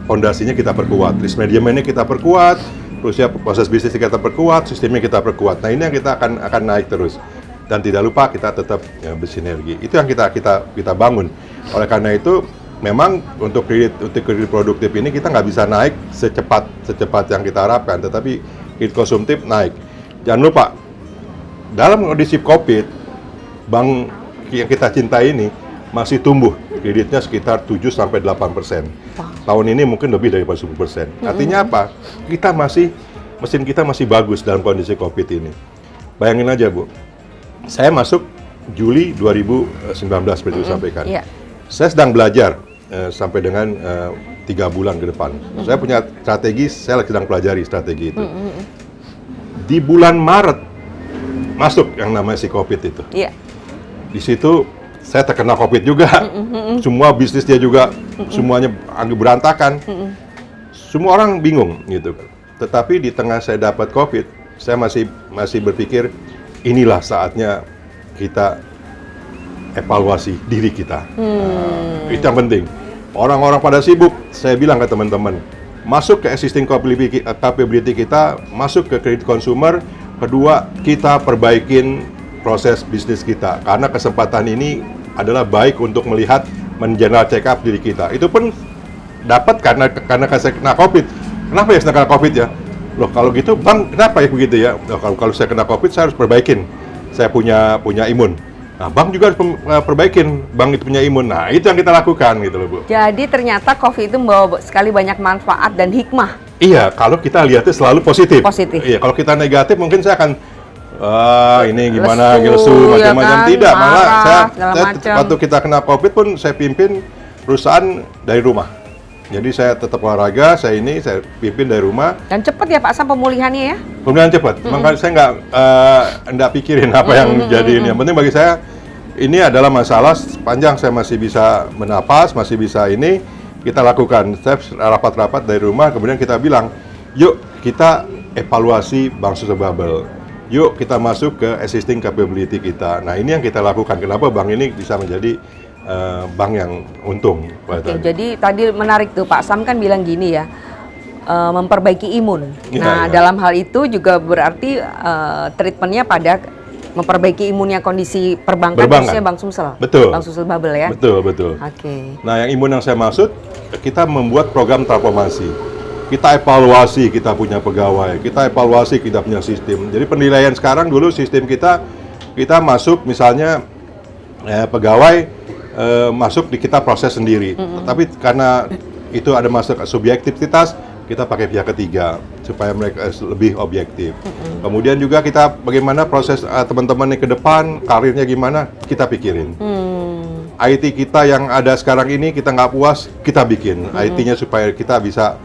fondasinya kita perkuat. Risk manajemennya kita perkuat, terus ya proses bisnis kita perkuat, sistemnya kita perkuat. Nah, ini yang kita akan naik terus. Dan tidak lupa kita tetap bersinergi. Itu yang kita bangun. Oleh karena itu, memang untuk kredit produktif ini kita nggak bisa naik secepat yang kita harapkan, tetapi kredit konsumtif naik. Jangan lupa, dalam kondisi COVID, bank yang kita cintai ini masih tumbuh kreditnya sekitar 7-8%. Tahun ini mungkin lebih dari 10%. Artinya apa? Mesin kita masih bagus dalam kondisi COVID ini. Bayangin aja, Bu. Saya masuk Juli 2019 seperti itu sampaikan. Iya. Saya sedang belajar sampai dengan 3 bulan ke depan. Saya punya strategi, saya sedang pelajari strategi itu. Di bulan Maret masuk yang namanya si COVID itu. Iya. Di situ saya terkena COVID juga. Semua bisnisnya juga semuanya agak berantakan. Semua orang bingung gitu. Tetapi di tengah saya dapat COVID, saya masih berpikir inilah saatnya kita evaluasi diri kita. Itu yang penting. Orang-orang pada sibuk, saya bilang ke teman-teman, masuk ke existing capability kita, masuk ke credit consumer. Kedua, kita perbaikin proses bisnis kita. Karena kesempatan ini adalah baik untuk melihat, mengeneral check up diri kita. Itu pun dapat karena saya kena COVID. Kenapa ya saya kena COVID ya? Loh kalau gitu Bang, kenapa ya begitu ya? Loh, kalau saya kena COVID, saya harus perbaikin. Saya punya imun. Nah, Bang juga harus perbaikin. Bang itu punya imun. Nah, itu yang kita lakukan gitu loh, Bu. Jadi ternyata COVID itu membawa sekali banyak manfaat dan hikmah. Iya, kalau kita lihatnya selalu positif. Positif. Iya, kalau kita negatif mungkin saya akan ini gimana, Lesu, lesu, ya macam-macam. kan? Tidak, malah Marah, saya segala macam. waktu kita kena COVID pun saya pimpin perusahaan dari rumah. Jadi saya tetap olahraga, saya pimpin dari rumah. Dan cepat ya Pak Sam pemulihannya ya? Kemudian cepat. Makanya saya nggak pikirin apa yang jadi ini. Yang penting bagi saya ini adalah masalah sepanjang saya masih bisa bernapas, masih bisa ini, kita lakukan. Saya rapat-rapat dari rumah, kemudian kita bilang, yuk kita evaluasi Bank Sustainable. Yuk kita masuk ke existing capability kita. Nah ini yang kita lakukan. Kenapa bank ini bisa menjadi bank yang untung? Oke, jadi tadi menarik tuh Pak Sam kan bilang gini ya, memperbaiki imun. Ya, Nah ya. dalam hal itu juga berarti treatmentnya pada memperbaiki imunnya kondisi perbankan, khususnya Bank Sumsel. Betul. Bank Sumsel Bubble ya. Betul. Oke. Nah yang imun yang saya maksud, kita membuat program transformasi. Kita evaluasi kita punya pegawai, kita evaluasi kita punya sistem. Jadi penilaian sekarang dulu sistem kita masuk misalnya pegawai masuk kita proses sendiri. Tapi karena itu ada masuk subjektivitas, kita pakai pihak ketiga supaya mereka lebih objektif. Kemudian juga kita bagaimana proses teman-teman yang ke depan, karirnya gimana, kita pikirin. IT kita yang ada sekarang ini kita nggak puas, kita bikin IT-nya supaya kita bisa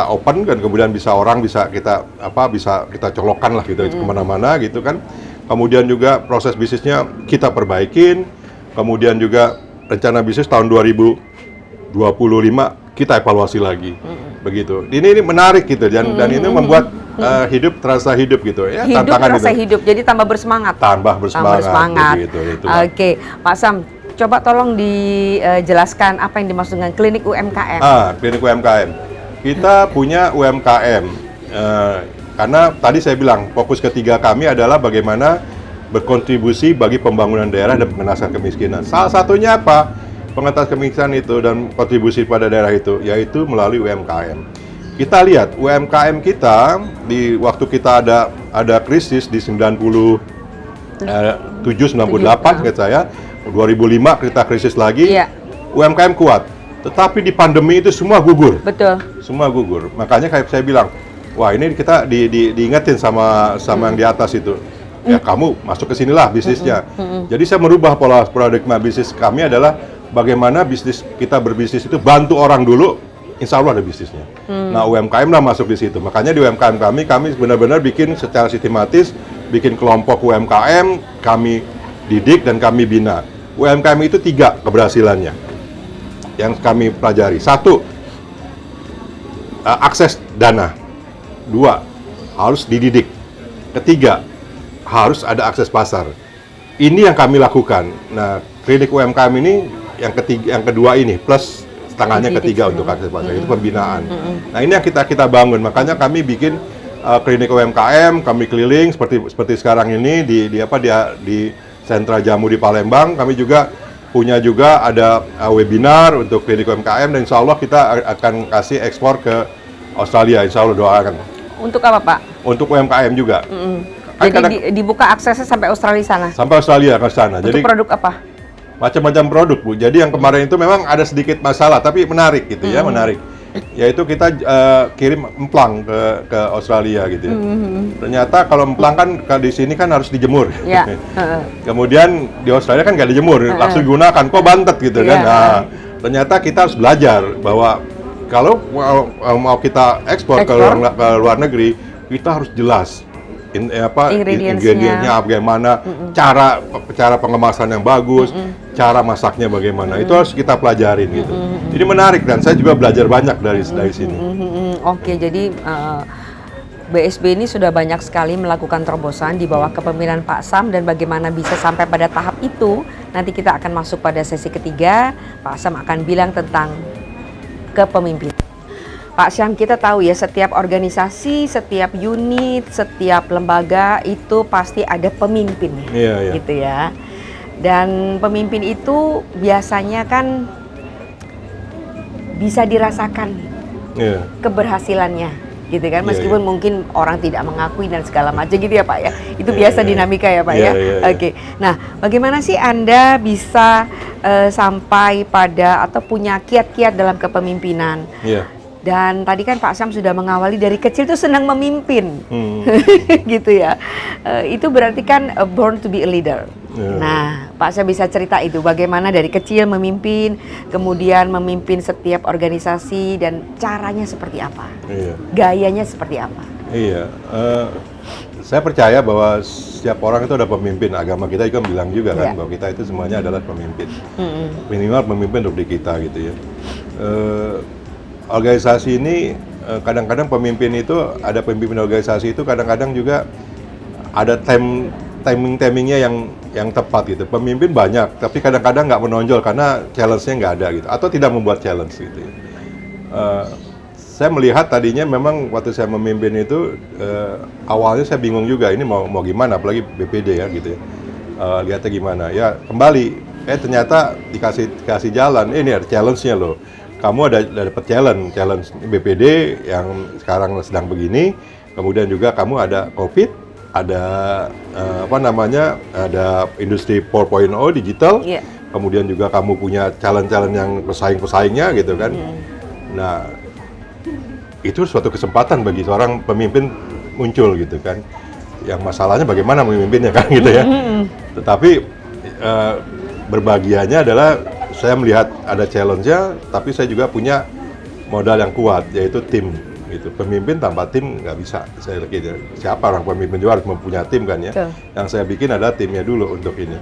open dan kemudian bisa kita colokkan lah gitu kemana-mana gitu kan. Kemudian juga proses bisnisnya kita perbaikin. Kemudian juga rencana bisnis tahun 2025 kita evaluasi lagi. Begitu. Ini menarik gitu dan ini membuat hidup terasa hidup gitu ya. Hidup Tantangan terasa itu. hidup, jadi tambah bersemangat. Tambah bersemangat. Begitu, itu, Pak. Oke, Pak Sam, coba tolong dijelaskan apa yang dimaksud dengan klinik UMKM. Klinik UMKM. Kita punya UMKM, karena tadi saya bilang fokus ketiga kami adalah bagaimana berkontribusi bagi pembangunan daerah dan pengentasan kemiskinan. Salah satunya apa? Pengentasan kemiskinan itu dan kontribusi pada daerah itu, yaitu melalui UMKM. Kita lihat UMKM kita di waktu kita ada krisis di 97-98 ingat saya, 2005 kita krisis lagi, Iya. UMKM kuat. Tetapi di pandemi itu semua gugur. Betul. Semua gugur. Makanya kayak saya bilang, wah ini kita diingetin sama yang di atas itu. Ya kamu masuk ke sinilah bisnisnya. Jadi saya merubah pola paradigma bisnis kami adalah bagaimana bisnis kita berbisnis itu bantu orang dulu, insya Allah ada bisnisnya. Nah UMKM lah masuk di situ. Makanya di UMKM kami benar-benar bikin secara sistematis, bikin kelompok UMKM, kami didik dan kami bina. UMKM itu 3 keberhasilannya yang kami pelajari. 1, akses dana. 2, harus dididik. 3, harus ada akses pasar. Ini yang kami lakukan. Nah, klinik UMKM ini yang kedua ini plus tangannya ketiga untuk akses pasar itu pembinaan. Nah, ini yang kita bangun. Makanya kami bikin klinik UMKM, kami keliling seperti sekarang ini di sentra jamu di Palembang. Kami juga punya ada webinar untuk klinik UMKM dan insya Allah kita akan kasih ekspor ke Australia, insya Allah doakan. Untuk apa Pak? Untuk UMKM juga. Jadi dibuka aksesnya sampai Australia sana? Sampai Australia ke sana. Untuk produk apa? Macam-macam produk Bu. Jadi yang kemarin itu memang ada sedikit masalah, tapi menarik gitu ya, menarik. Yaitu kita kirim emplang ke Australia gitu ya. Ternyata kalau emplang kan di sini kan harus dijemur. Ya. Kemudian di Australia kan nggak dijemur, langsung digunakan, kok bantet gitu kan. Nah, ternyata kita harus belajar bahwa kalau mau kita ekspor ke luar negeri, kita harus jelas ingredientsnya bagaimana, cara pengemasan yang bagus, cara masaknya bagaimana, itu harus kita pelajarin gitu. Jadi menarik dan saya juga belajar banyak dari sini. Oke, jadi BSB ini sudah banyak sekali melakukan terobosan di bawah kepemimpinan Pak Sam, dan bagaimana bisa sampai pada tahap itu, nanti kita akan masuk pada sesi ketiga. Pak Sam akan bilang tentang kepemimpinan. Pak Syam, kita tahu ya, setiap organisasi, setiap unit, setiap lembaga itu pasti ada pemimpinnya, gitu ya. Dan pemimpin itu biasanya kan bisa dirasakan keberhasilannya, gitu kan, meskipun mungkin orang tidak mengakui dan segala macam gitu ya Pak ya. Itu biasa dinamika ya Pak ya. Oke. Nah, bagaimana sih Anda bisa sampai pada atau punya kiat-kiat dalam kepemimpinan? Dan tadi kan Pak Sam sudah mengawali dari kecil tuh senang memimpin, gitu ya. Itu berarti kan born to be a leader. Nah, Pak Sam bisa cerita itu bagaimana dari kecil memimpin, kemudian memimpin setiap organisasi dan caranya seperti apa, gayanya seperti apa? Saya percaya bahwa setiap orang itu ada pemimpin. Agama kita juga bilang juga kan bahwa kita itu semuanya adalah pemimpin. Minimal pemimpin untuk diri kita gitu ya. Organisasi ini kadang-kadang pemimpin itu, ada pemimpin organisasi itu kadang-kadang juga ada timingnya yang tepat gitu. Pemimpin banyak, tapi kadang-kadang nggak menonjol karena challenge-nya nggak ada gitu, atau tidak membuat challenge gitu. Saya melihat tadinya memang waktu saya memimpin itu awalnya saya bingung juga ini mau gimana, apalagi BPD ya gitu ya. Lihatnya gimana? Ya kembali, ternyata dikasih jalan. Ini ada challenge-nya loh. Kamu ada dapat challenge BPD yang sekarang sedang begini, kemudian juga kamu ada COVID, ada ada industri 4.0 digital, kemudian juga kamu punya challenge yang pesaingnya gitu kan. Nah, itu suatu kesempatan bagi seorang pemimpin muncul gitu kan. Yang masalahnya bagaimana memimpinnya kan gitu ya. Tetapi berbahagianya adalah saya melihat ada challenge-nya, tapi saya juga punya modal yang kuat, yaitu tim. Gitu. Pemimpin tanpa tim nggak bisa. Saya gitu. Siapa orang pemimpin juga harus mempunyai tim kan ya. Yang saya bikin adalah timnya dulu untuk ini.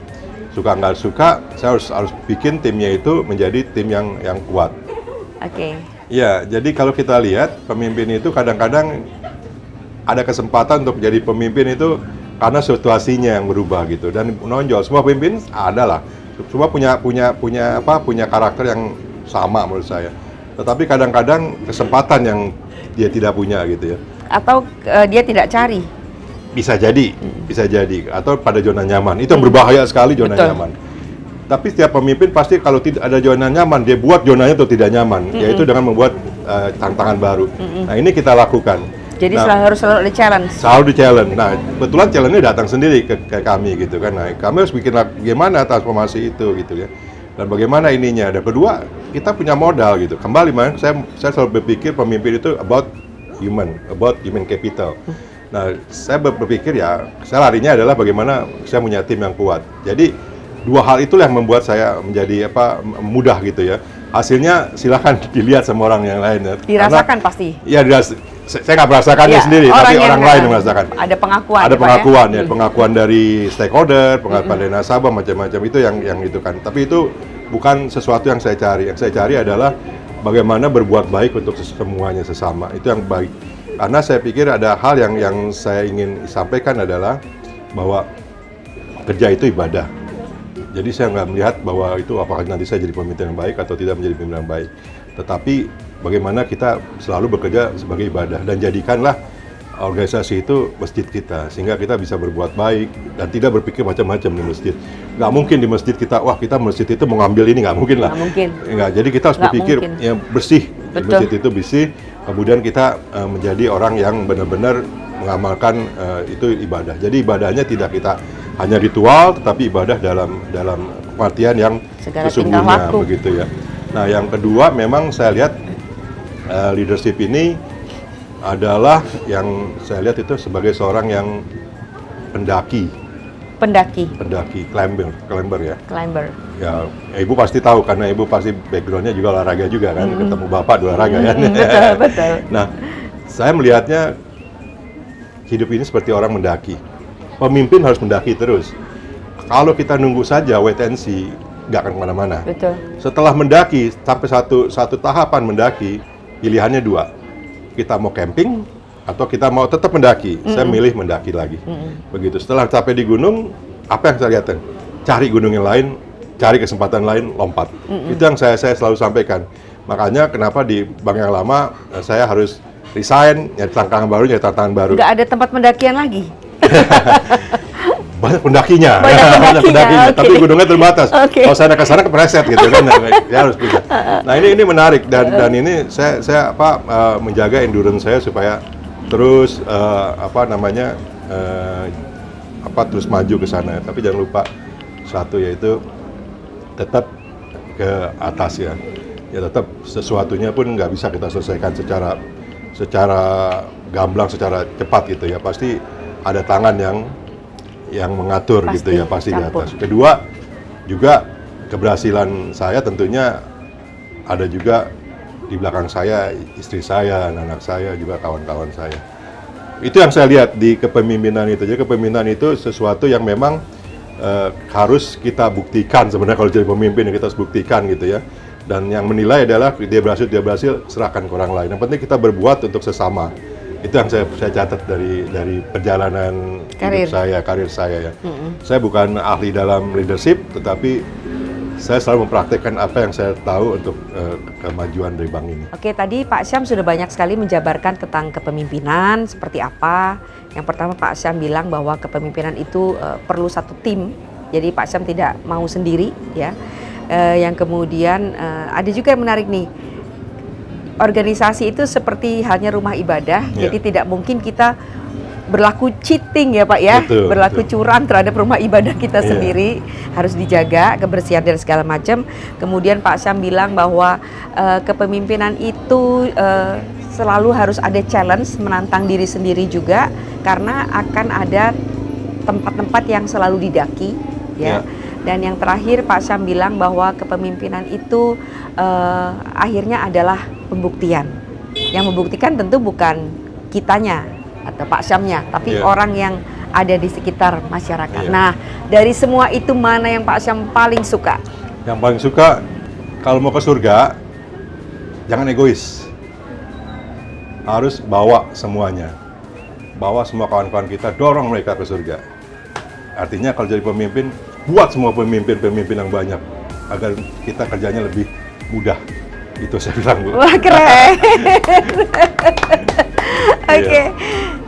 Suka nggak suka, saya harus bikin timnya itu menjadi tim yang kuat. Ya, jadi kalau kita lihat pemimpin itu kadang-kadang ada kesempatan untuk menjadi pemimpin itu karena situasinya yang berubah gitu dan menonjol. Semua pemimpin adalah. Semua punya karakter yang sama menurut saya. Tetapi kadang-kadang kesempatan yang dia tidak punya gitu ya. Atau dia tidak cari. Bisa jadi. Atau pada zona nyaman. Itu yang berbahaya sekali, zona nyaman. Tapi setiap pemimpin pasti kalau tidak ada zona nyaman, dia buat zonanya itu tidak nyaman. Yaitu dengan membuat tantangan baru. Nah ini kita lakukan. Jadi harus selalu ada challenge. Selalu di challenge. Nah, kebetulan challenge-nya datang sendiri ke kami gitu kan. Nah, kami harus bikin bagaimana transformasi itu gitu ya. Dan bagaimana ininya. Dan kedua, kita punya modal gitu. Kembali, saya selalu berpikir pemimpin itu about human capital. Nah, saya berpikir ya, saya larinya adalah bagaimana saya punya tim yang kuat. Jadi, dua hal itulah yang membuat saya menjadi mudah gitu ya. Hasilnya silakan dilihat sama orang yang lain ya. Dirasakan pasti. Ya, saya nggak merasakannya sendiri, tapi orang lain yang merasakan. Ada pengakuan. Ada pengakuan ya, pengakuan dari stakeholder, pengakuan dari nasabah, macam-macam itu yang itu kan. Tapi itu bukan sesuatu yang saya cari. Yang saya cari adalah bagaimana berbuat baik untuk semuanya sesama. Itu yang baik. Karena saya pikir ada hal yang saya ingin sampaikan adalah bahwa kerja itu ibadah. Jadi saya nggak melihat bahwa itu apakah nanti saya jadi pemimpin yang baik atau tidak menjadi pemimpin yang baik. Tetapi bagaimana kita selalu bekerja sebagai ibadah dan jadikanlah organisasi itu masjid kita sehingga kita bisa berbuat baik dan tidak berpikir macam-macam di masjid. Nggak mungkin di masjid kita, kita masjid itu mau ngambil ini, nggak mungkin lah. Nggak mungkin. Nggak, jadi kita harus berpikir yang bersih. Di masjid itu bersih, kemudian kita menjadi orang yang benar-benar mengamalkan itu ibadah. Jadi ibadahnya tidak kita hanya ritual, tetapi ibadah dalam pengertian yang sesungguhnya begitu ya. Nah, yang kedua memang saya lihat leadership ini adalah yang saya lihat itu sebagai seorang yang pendaki, climber ya. Ya, ibu pasti tahu karena ibu pasti backgroundnya juga olahraga juga kan, ketemu bapak di olahraga kan. Betul. Nah, saya melihatnya hidup ini seperti orang mendaki. Pemimpin harus mendaki terus. Kalau kita nunggu saja wait and see, nggak akan kemana-mana. Betul. Setelah mendaki, sampai satu tahapan mendaki, pilihannya dua. Kita mau camping, atau kita mau tetap mendaki. Saya milih mendaki lagi. Begitu. Setelah sampai di gunung, apa yang saya lihat? Cari gunung yang lain, cari kesempatan lain, lompat. Itu yang saya selalu sampaikan. Makanya kenapa di bank yang lama, saya harus resign, nyari tantangan baru. Nggak ada tempat pendakian lagi. Banyak pendakinya, Banyak pendakinya, okay. Tapi gunungnya terbatas. Okay. Kalau saya ke sana kepleset gitu kan, ya harus bisa. Nah ini menarik dan ini saya menjaga endurance saya supaya terus terus maju ke sana. Tapi jangan lupa satu, yaitu tetap ke atas ya. Ya tetap sesuatunya pun nggak bisa kita selesaikan secara gamblang, secara cepat gitu ya. Pasti ada tangan yang mengatur Pasti, gitu ya, pasti campur. di atas. Kedua, juga keberhasilan saya tentunya ada juga di belakang saya, istri saya, anak-anak saya, juga kawan-kawan saya. Itu yang saya lihat di kepemimpinan itu. Jadi kepemimpinan itu sesuatu yang memang harus kita buktikan sebenarnya. Kalau jadi pemimpin kita harus buktikan gitu ya. Dan yang menilai adalah dia berhasil, serahkan ke orang lain. Yang penting kita berbuat untuk sesama. Itu yang saya catat dari perjalanan Karir saya ya. Saya bukan ahli dalam leadership, tetapi saya selalu mempraktekkan apa yang saya tahu untuk kemajuan dari bank ini. Oke, tadi Pak Syam sudah banyak sekali menjabarkan tentang kepemimpinan seperti apa. Yang pertama Pak Syam bilang bahwa kepemimpinan itu perlu satu tim. Jadi Pak Syam tidak mau sendiri ya. Yang kemudian ada juga yang menarik nih. Organisasi itu seperti halnya rumah ibadah, jadi tidak mungkin kita berlaku cheating ya Pak ya, berlaku curang terhadap rumah ibadah kita sendiri, harus dijaga kebersihan dan segala macam. Kemudian Pak Syam bilang bahwa kepemimpinan itu selalu harus ada challenge, menantang diri sendiri juga, karena akan ada tempat-tempat yang selalu didaki ya. Dan yang terakhir Pak Syam bilang bahwa kepemimpinan itu akhirnya adalah pembuktian. Yang membuktikan tentu bukan kitanya atau Pak Syamnya, tapi orang yang ada di sekitar masyarakat. Nah, dari semua itu mana yang Pak Syam paling suka? Yang paling suka, kalau mau ke surga, jangan egois. Harus bawa semuanya. Bawa semua kawan-kawan kita, dorong mereka ke surga. Artinya kalau jadi pemimpin, buat semua pemimpin yang banyak, agar kita kerjanya lebih mudah. Itu saya bilang, Bu. Wah, keren. Oke.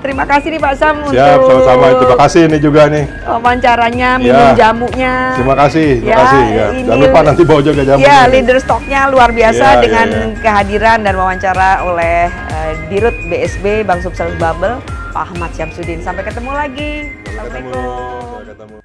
Terima kasih nih Pak Syam untuk sama-sama. Terima kasih ini juga nih wawancaranya, minum jamunya. Terima kasih. Ya. Jangan lupa nanti bawa juga jamunya. Ya, leader stocknya luar biasa dengan kehadiran dan wawancara oleh Dirut BSB Bank Sumsel Babel, Pak Ahmad Syamsuddin. Sampai ketemu lagi. Assalamualaikum. Sampai ketemu.